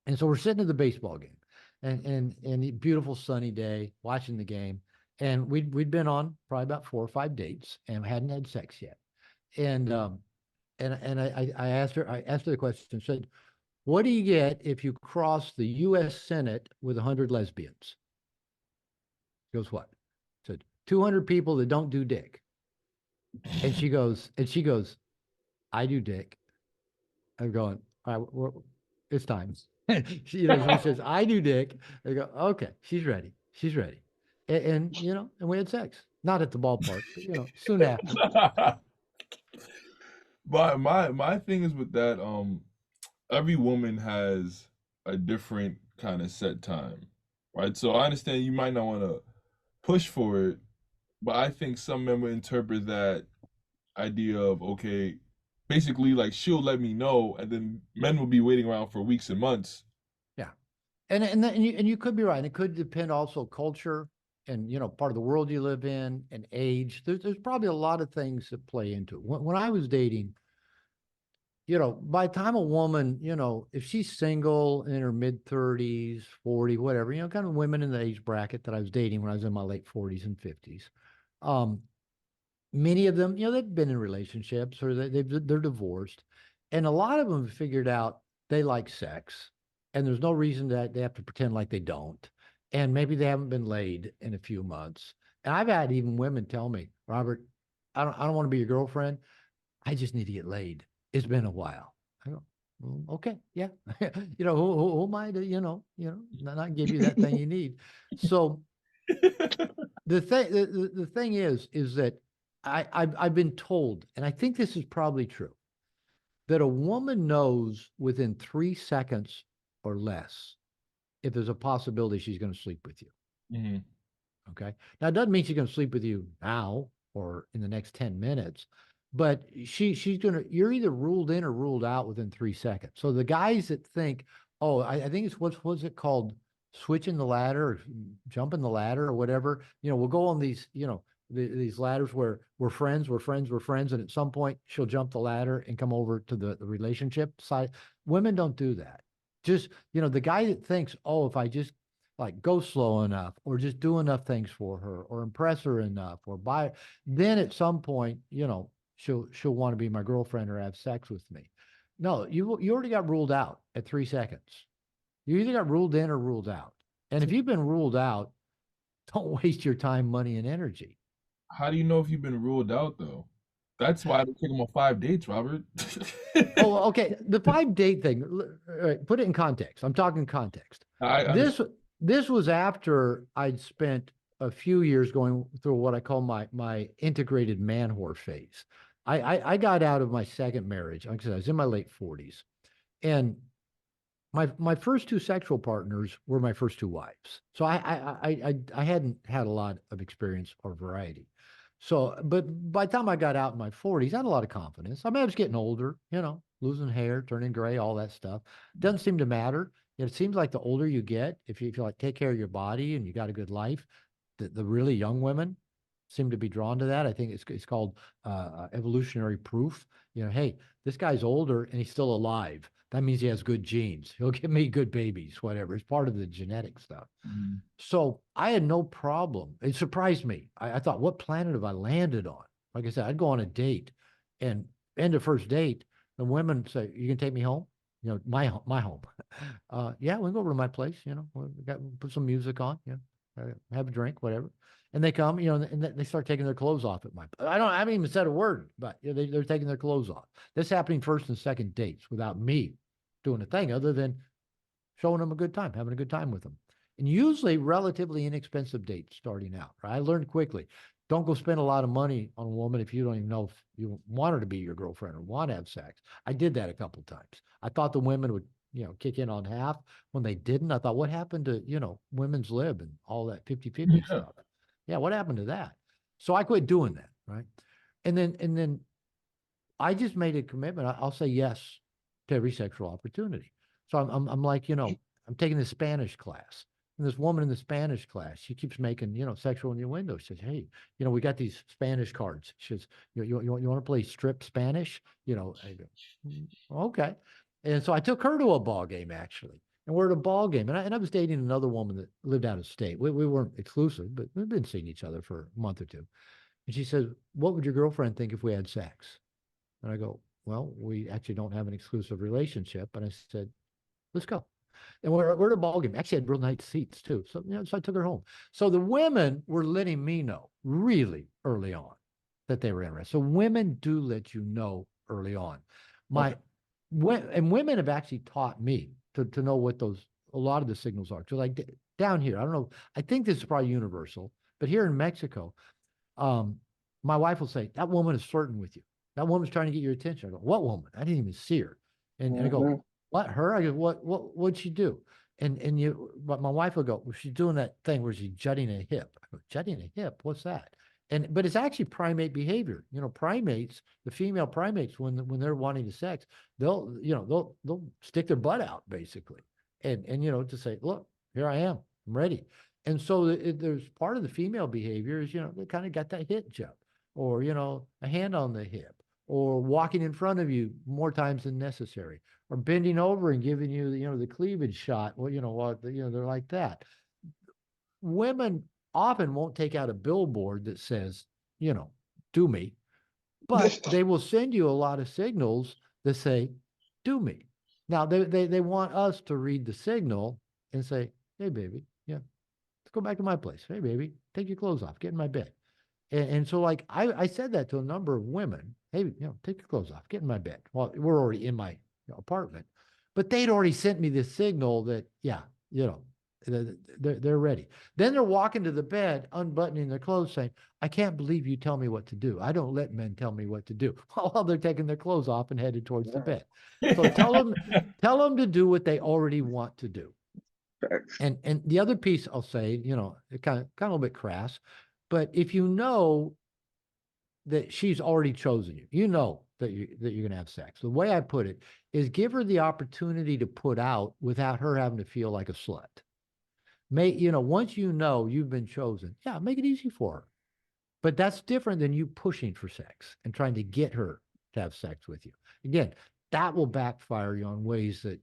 and so we're sitting at the baseball game, and a beautiful sunny day, watching the game, and we'd been on probably about 4 or 5 dates and hadn't had sex yet. And I asked her the question, said, "What do you get if you cross the U.S. Senate with 100 lesbians?" She goes, "What?" I said, 200 people that don't do dick. And she goes, "I do dick." I'm going, "All right, it's time." She says, "I do dick." I go, "Okay, she's ready. She's ready." You know, and we had sex. Not at the ballpark, but, you know, soon after. My thing is with that, every woman has a different kind of set time, right? So I understand you might not want to push for it, but I think some men would interpret that idea of, okay, basically like she'll let me know, and then men will be waiting around for weeks and months. Yeah. And you could be right. And it could depend also culture and part of the world you live in and age. There's probably a lot of things that play into it. When I was dating, by the time a woman, if she's single in her mid 30s, 40, whatever, kind of women in the age bracket that I was dating when I was in my late 40s and 50s. Um, Many of them, they've been in relationships or they're divorced, and a lot of them have figured out they like sex, and there's no reason that they have to pretend like they don't, and maybe they haven't been laid in a few months. And I've had even women tell me, Robert, I don't want to be your girlfriend. I just need to get laid. It's been a while. I go, well, okay, yeah. Who am I to, not give you that thing you need? So the thing is that I've been told, and I think this is probably true, that a woman knows within 3 seconds or less if there's a possibility she's going to sleep with you. Hmm. Okay. Now it doesn't mean she's going to sleep with you now or in the next 10 minutes, but she's gonna you're either ruled in or ruled out within 3 seconds. So the guys that think, oh, I think it's what's it called? Switching the ladder or jumping the ladder or whatever. We'll go on these, these ladders where we're friends, and at some point she'll jump the ladder and come over to the relationship side. Women don't do that. Just, the guy that thinks, oh, if I just like go slow enough or just do enough things for her or impress her enough or buy, then at some point, she'll want to be my girlfriend or have sex with me. No, you already got ruled out at 3 seconds. You either got ruled in or ruled out. And if you've been ruled out, don't waste your time, money, and energy. How do you know if you've been ruled out though? That's why I don't take them on 5 dates, Robert. Oh, okay. The 5 date thing, put it in context. I'm talking context. I This understand. this was after I'd spent a few years going through what I call my integrated man whore phase. I got out of my second marriage. Like I said, I was in my late 40s. And my first two sexual partners were my first two wives. So I hadn't had a lot of experience or variety. So, but by the time I got out in my 40s, I had a lot of confidence. I mean, I was getting older, losing hair, turning gray, all that stuff. Doesn't seem to matter. It seems like the older you get, if you like take care of your body and you got a good life, the really young women seem to be drawn to that. I think it's called evolutionary proof. Hey, this guy's older and he's still alive. That means he has good genes. He'll give me good babies, whatever. It's part of the genetic stuff. Mhm. So I had no problem. It surprised me. I thought, what planet have I landed on? Like I said, I'd go on a date, and end of first date, the women say, "You can take me home." My home. Yeah, we can go over to my place. Put some music on. Have a drink, whatever. And they come, and they start taking their clothes off at my. I haven't even said a word, but they're taking their clothes off. This happening first and second dates without me doing a thing other than showing them a good time, having a good time with them. And usually relatively inexpensive dates starting out. Right? I learned quickly. Don't go spend a lot of money on a woman if you don't even know if you want her to be your girlfriend or want to have sex. I did that a couple of times. I thought the women would, kick in on half. When they didn't, I thought, what happened to, women's lib and all that 50-50 Yeah. stuff? Yeah, what happened to that? So I quit doing that, right? And then I just made a commitment. I'll say yes to every sexual opportunity. So I'm like, I'm taking this Spanish class. And this woman in the Spanish class, she keeps making, sexual innuendo. She says, hey, we got these Spanish cards. She says, you want to play strip Spanish? I go, okay. And so I took her to a ball game, actually. And we're at a ball game. And I was dating another woman that lived out of state. We weren't exclusive, but we've been seeing each other for a month or two. And she says, what would your girlfriend think if we had sex? And I go, well, we actually don't have an exclusive relationship. And I said, let's go. And we're at a ball game. Actually, had real nice seats too. So, so I took her home. So the women were letting me know really early on that they were interested. So women do let you know early on. Okay. And women have actually taught me to know what a lot of the signals are. So like down here, I don't know. I think this is probably universal, but here in Mexico, um, my wife will say, that woman is flirting with you. That woman's trying to get your attention. I go, what woman? I didn't even see her. And I go, Mm-hmm. what, her? I go, what'd she do? But my wife will go, well, she's doing that thing where she's jutting a hip. I go, jutting a hip? What's that? But it's actually primate behavior. Primates, the female primates, when they're wanting to sex, they'll stick their butt out basically, and to say, look, here I am, I'm ready. And so there's part of the female behavior is they kind of got that hip jump, or a hand on the hip, or walking in front of you more times than necessary, or bending over and giving you the cleavage shot. Well, they're like that. Women often won't take out a billboard that says, do me, but they will send you a lot of signals that say, do me. Now they want us to read the signal and say, hey baby, yeah, let's go back to my place. Hey baby, take your clothes off, get in my bed. And so like I said that to a number of women, hey, take your clothes off, get in my bed. Well, we're already in my apartment, but they'd already sent me this signal that, yeah, they're ready. Then they're walking to the bed, unbuttoning their clothes, saying, I can't believe you tell me what to do. I don't let men tell me what to do. While they're taking their clothes off and headed towards the bed. So tell them to do what they already want to do. And the other piece I'll say, it kind of a little bit crass, but if you know that she's already chosen you, that you're going to have sex. The way I put it is give her the opportunity to put out without her having to feel like a slut. Once you've been chosen, yeah, make it easy for her. But that's different than you pushing for sex and trying to get her to have sex with you. Again, that will backfire you on ways that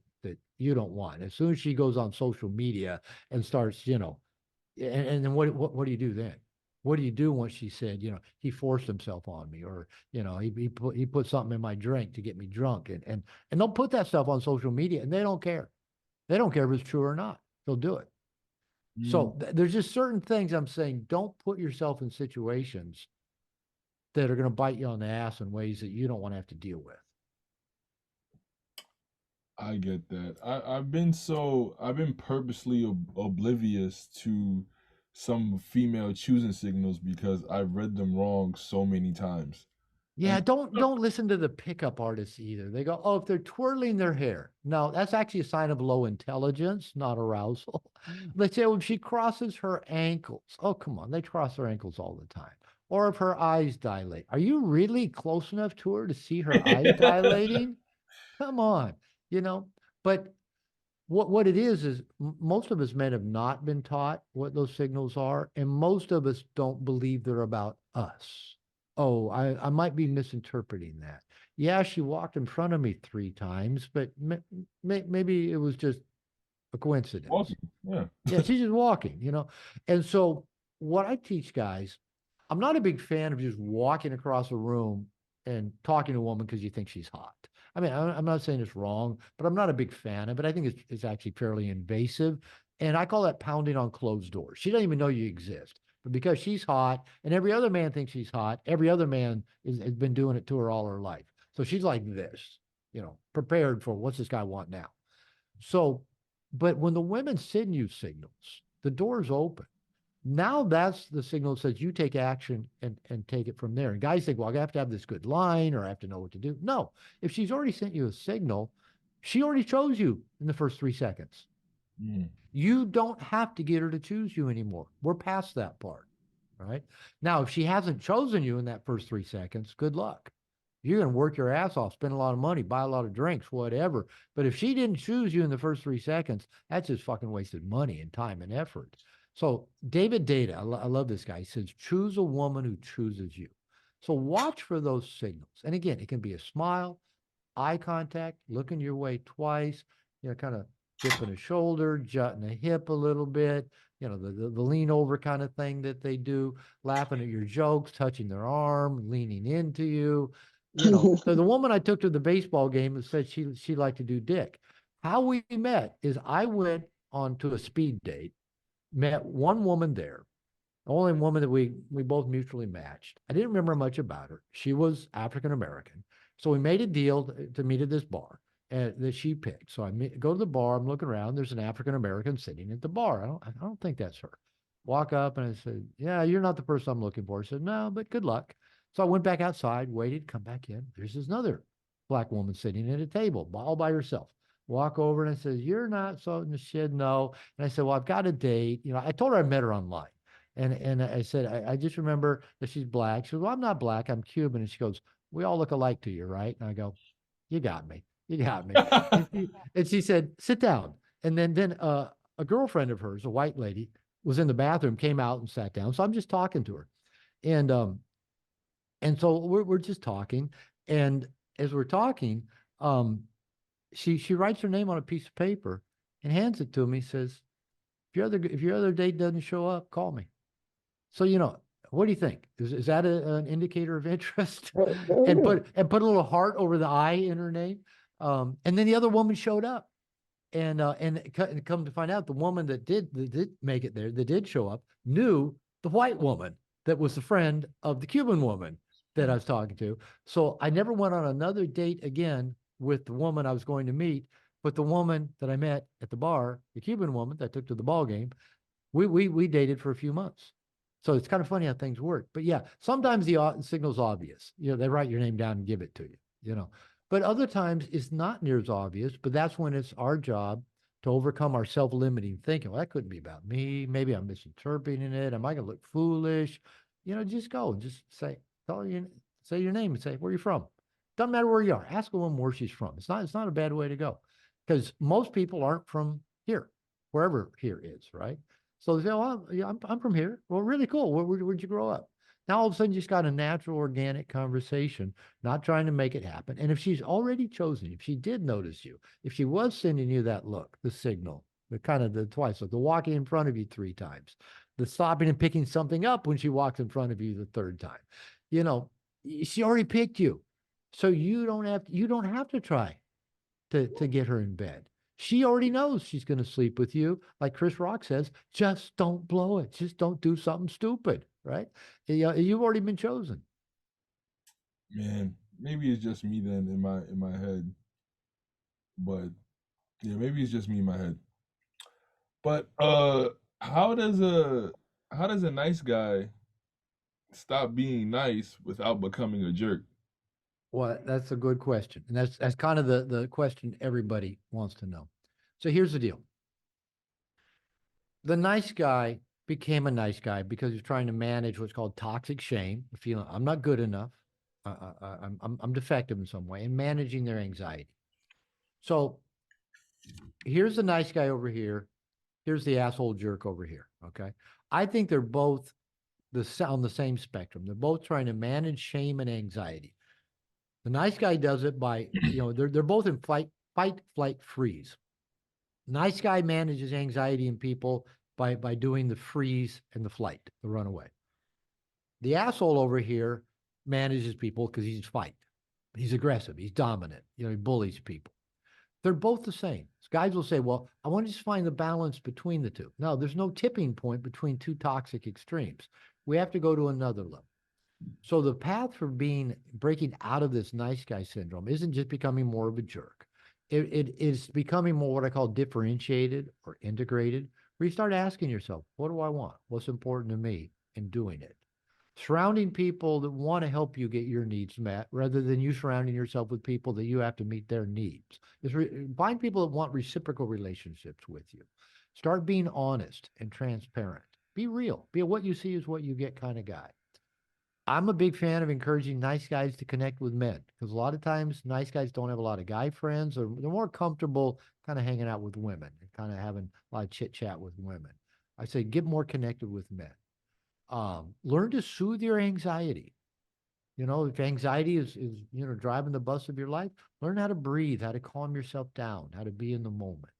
you don't want. As soon as she goes on social media and starts, and then what do you do then? What do you do once she said, he forced himself on me, or he put something in my drink to get me drunk, and they'll put that stuff on social media, and they don't care. They don't care if it's true or not. They'll do it. So there's just certain things I'm saying, don't put yourself in situations that are going to bite you on the ass in ways that you don't want to have to deal with. I get that. I've been purposely oblivious to some female choosing signals because I've read them wrong so many times. Yeah, And don't listen to the pickup artists either. They go, oh, if they're twirling their hair. No, that's actually a sign of low intelligence, not arousal. They say, well, if she crosses her ankles. Oh, come on, they cross their ankles all the time. Or if her eyes dilate. Are you really close enough to her to see her eyes dilating? Come on, you know. But what it is most of us men have not been taught what those signals are, and most of us don't believe they're about us. Oh, I might be misinterpreting that. Yeah, she walked in front of me 3 times, but maybe it was just a coincidence. walking, yeah. Yeah, she's just walking, And so what I teach guys, I'm not a big fan of just walking across a room and talking to a woman because you think she's hot. I mean, I'm not saying it's wrong, but I'm not a big fan of it. I think it's actually fairly invasive. And I call that pounding on closed doors. She doesn't even know you exist. But because she's hot and every other man thinks she's hot, every other man has been doing it to her all her life. So she's like this, prepared for what's this guy want now. So, but when the women send you signals, the door's open. Now that's the signal that says you take action and take it from there. And guys think, well, I have to have this good line or I have to know what to do. No, if she's already sent you a signal, she already chose you in the first 3 seconds. Mm. You don't have to get her to choose you anymore. We're past that part. Right. Now, if she hasn't chosen you in that first 3 seconds, good luck. You're going to work your ass off, spend a lot of money, buy a lot of drinks, whatever. But if she didn't choose you in the first 3 seconds, that's just fucking wasted money and time and effort. So David Data, I love this guy. He says, choose a woman who chooses you. So watch for those signals. And again, it can be a smile, eye contact, looking your way twice, kind of dipping a shoulder, jutting a hip a little bit, the lean over kind of thing that they do, laughing at your jokes, touching their arm, leaning into you. So the woman I took to the baseball game said she liked to do dick. How we met is I went on to a speed date, met one woman there, the only woman that we both mutually matched. I didn't remember much about her. She was African American. So we made a deal to meet at this bar that she picked. So go to the bar. I'm looking around. There's an African American sitting at the bar. I don't think that's her. Walk up and I said, "Yeah, you're not the person I'm looking for." She said, "No, but good luck." So I went back outside, waited, come back in. There's this another black woman sitting at a table all by herself. Walk over and I says, "You're not so," and she said, "No." And I said, "Well, I've got a date." I told her I met her online. And I said, I just remember that she's black. She goes, "Well, I'm not black. I'm Cuban." And she goes, "We all look alike to you, right?" And I go, "You got me. You got me." And she said, "Sit down." And then a girlfriend of hers, a white lady, was in the bathroom, came out and sat down. So I'm just talking to her. And so we're just talking. And as we're talking, um, she writes her name on a piece of paper and hands it to me, says, if your other date doesn't show up, call me. So, what do you think? Is that an indicator of interest? And put a little heart over the I in her name. And then the other woman showed up. And come to find out, the woman that did make it there, that did show up, knew the white woman that was the friend of the Cuban woman that I was talking to. So I never went on another date again with the woman I was going to meet, but the woman that I met at the bar, the Cuban woman that I took to the ball game, we dated for a few months. So it's kind of funny how things work. But yeah, sometimes the signal's obvious. They write your name down and give it to you. You know, but other times it's not near as obvious. But that's when it's our job to overcome our self-limiting thinking. Well, that couldn't be about me. Maybe I'm misinterpreting it. Am I going to look foolish? Just go and just say your name and say where you're from. Doesn't matter where you are. Ask a woman where she's from. It's not a bad way to go, because most people aren't from here, wherever here is, right? So they say, "Oh, yeah, I'm from here." Well, really cool. Where'd you grow up? Now all of a sudden you just got a natural, organic conversation, not trying to make it happen. And if she's already chosen you, if she did notice you, if she was sending you that look, the signal, the kind of the twice look, the walking in front of you 3 times, the stopping and picking something up when she walks in front of you the third time, you know, she already picked you. So you don't have to try to get her in bed. She already knows she's going to sleep with you. Like Chris Rock says, just don't blow it. Just don't do something stupid, right? You've already been chosen. Man, maybe it's just me then in my head, but yeah, maybe it's just me in my head. But how does a how does a nice guy stop being nice without becoming a jerk? Well, that's a good question. And that's kind of the question everybody wants to know. So here's the deal. The nice guy became a nice guy because he's trying to manage what's called toxic shame, the feeling I'm not good enough, I'm defective in some way, and managing their anxiety. So here's the nice guy over here. Here's the asshole jerk over here. Okay. I think they're both on the same spectrum. They're both trying to manage shame and anxiety. The nice guy does it by, they're both in fight, flight, freeze. Nice guy manages anxiety in people by doing the freeze and the flight, the runaway. The asshole over here manages people because he's fight. He's aggressive. He's dominant. He bullies people. They're both the same. Guys will say, "Well, I want to just find the balance between the two." No, there's no tipping point between two toxic extremes. We have to go to another level. So the path for breaking out of this nice guy syndrome isn't just becoming more of a jerk. It is becoming more what I call differentiated or integrated, where you start asking yourself, what do I want? What's important to me? And doing it. Surrounding people that want to help you get your needs met rather than you surrounding yourself with people that you have to meet their needs. Find people that want reciprocal relationships with you. Start being honest and transparent. Be real. Be a what you see is what you get kind of guy. I'm a big fan of encouraging nice guys to connect with men because a lot of times nice guys don't have a lot of guy friends, or they're more comfortable kind of hanging out with women and kind of having a lot of chit chat with women. I say get more connected with men. Learn to soothe your anxiety. If anxiety is driving the bus of your life, learn how to breathe, how to calm yourself down, how to be in the moment.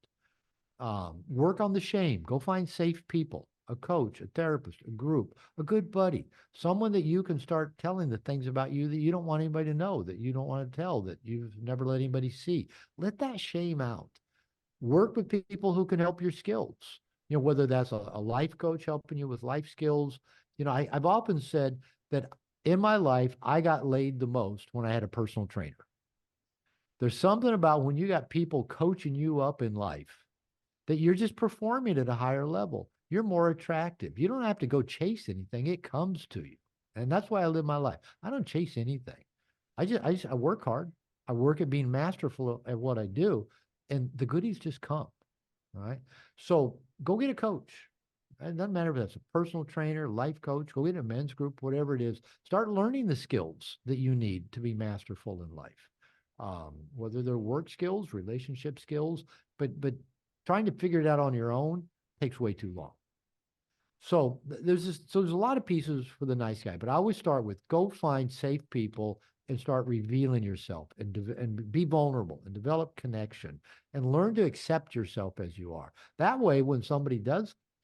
Work on the shame. Go find safe people, a coach, a therapist, a group, a good buddy, someone that you can start telling the things about you that you don't want anybody to know, that you don't want to tell, that you've never let anybody see. Let that shame out. Work with people who can help your skills. Whether that's a life coach helping you with life skills. I've often said that in my life, I got laid the most when I had a personal trainer. There's something about when you got people coaching you up in life that you're just performing at a higher level. You're more attractive. You don't have to go chase anything, it comes to you. And that's why I live my life. I don't chase anything. I work hard. I work at being masterful at what I do, and the goodies just come. All right. So go get a coach. It doesn't matter if that's a personal trainer, life coach, go get a men's group, whatever it is. Start learning the skills that you need to be masterful in life. Whether they're work skills, relationship skills, but trying to figure it out on your own takes way too long. So there's a lot of pieces for the nice guy, but I always start with go find safe people and start revealing yourself and be vulnerable and develop connection and learn to accept yourself as you are. That way, when some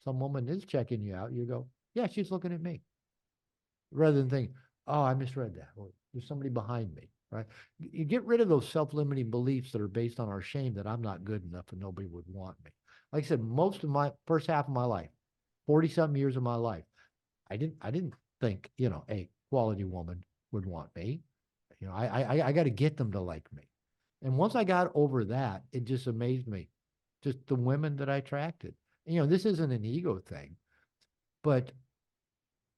woman is checking you out, you go, yeah, she's looking at me, rather than think, oh, I misread that, or there's somebody behind me, right? You get rid of those self-limiting beliefs that are based on our shame that I'm not good enough and nobody would want me. Like I said, most of my first half of my life, 40 something years of my life, I didn't think, a quality woman would want me. I got to get them to like me. And once I got over that, it just amazed me, just the women that I attracted. This isn't an ego thing, but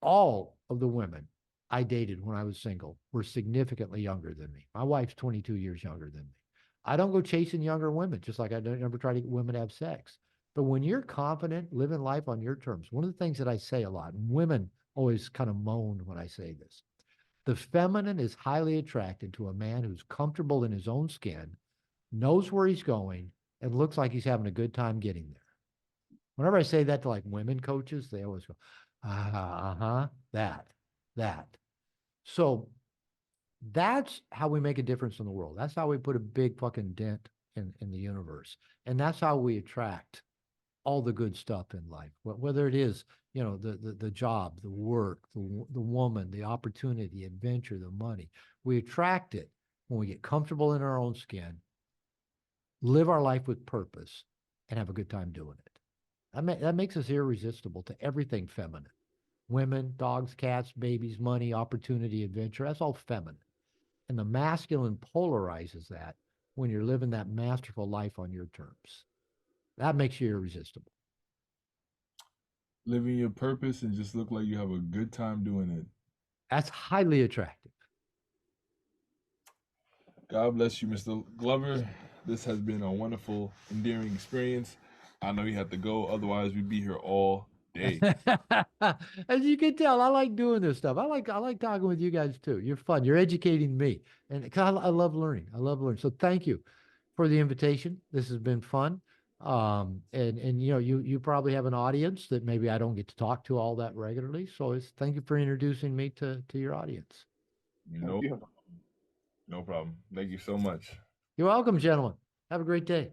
all of the women I dated when I was single were significantly younger than me. My wife's 22 years younger than me. I don't go chasing younger women, just like I don't ever try to get women to have sex. But when you're confident, living life on your terms, one of the things that I say a lot, and women always kind of moan when I say this, the feminine is highly attracted to a man who's comfortable in his own skin, knows where he's going, and looks like he's having a good time getting there. Whenever I say that to like women coaches, they always go, uh-huh, that. So that's how we make a difference in the world. That's how we put a big fucking dent in the universe. And that's how we attract all the good stuff in life, whether it is, the job, the work, the woman, the opportunity, the adventure, the money. We attract it when we get comfortable in our own skin, live our life with purpose, and have a good time doing it. That makes us irresistible to everything feminine. Women, dogs, cats, babies, money, opportunity, adventure. That's all feminine. And the masculine polarizes that when you're living that masterful life on your terms. That makes you irresistible. Living your purpose and just look like you have a good time doing it. That's highly attractive. God bless you, Mr. Glover. This has been a wonderful, endearing experience. I know you have to go, otherwise we'd be here all day. As you can tell, I like doing this stuff. I like talking with you guys too. You're fun. You're educating me, and 'cause I love learning. I love learning. So thank you for the invitation. This has been fun. And you probably have an audience that maybe I don't get to talk to all that regularly. So thank you for introducing me to your audience. No, no problem. Thank you so much. You're welcome, gentlemen. Have a great day.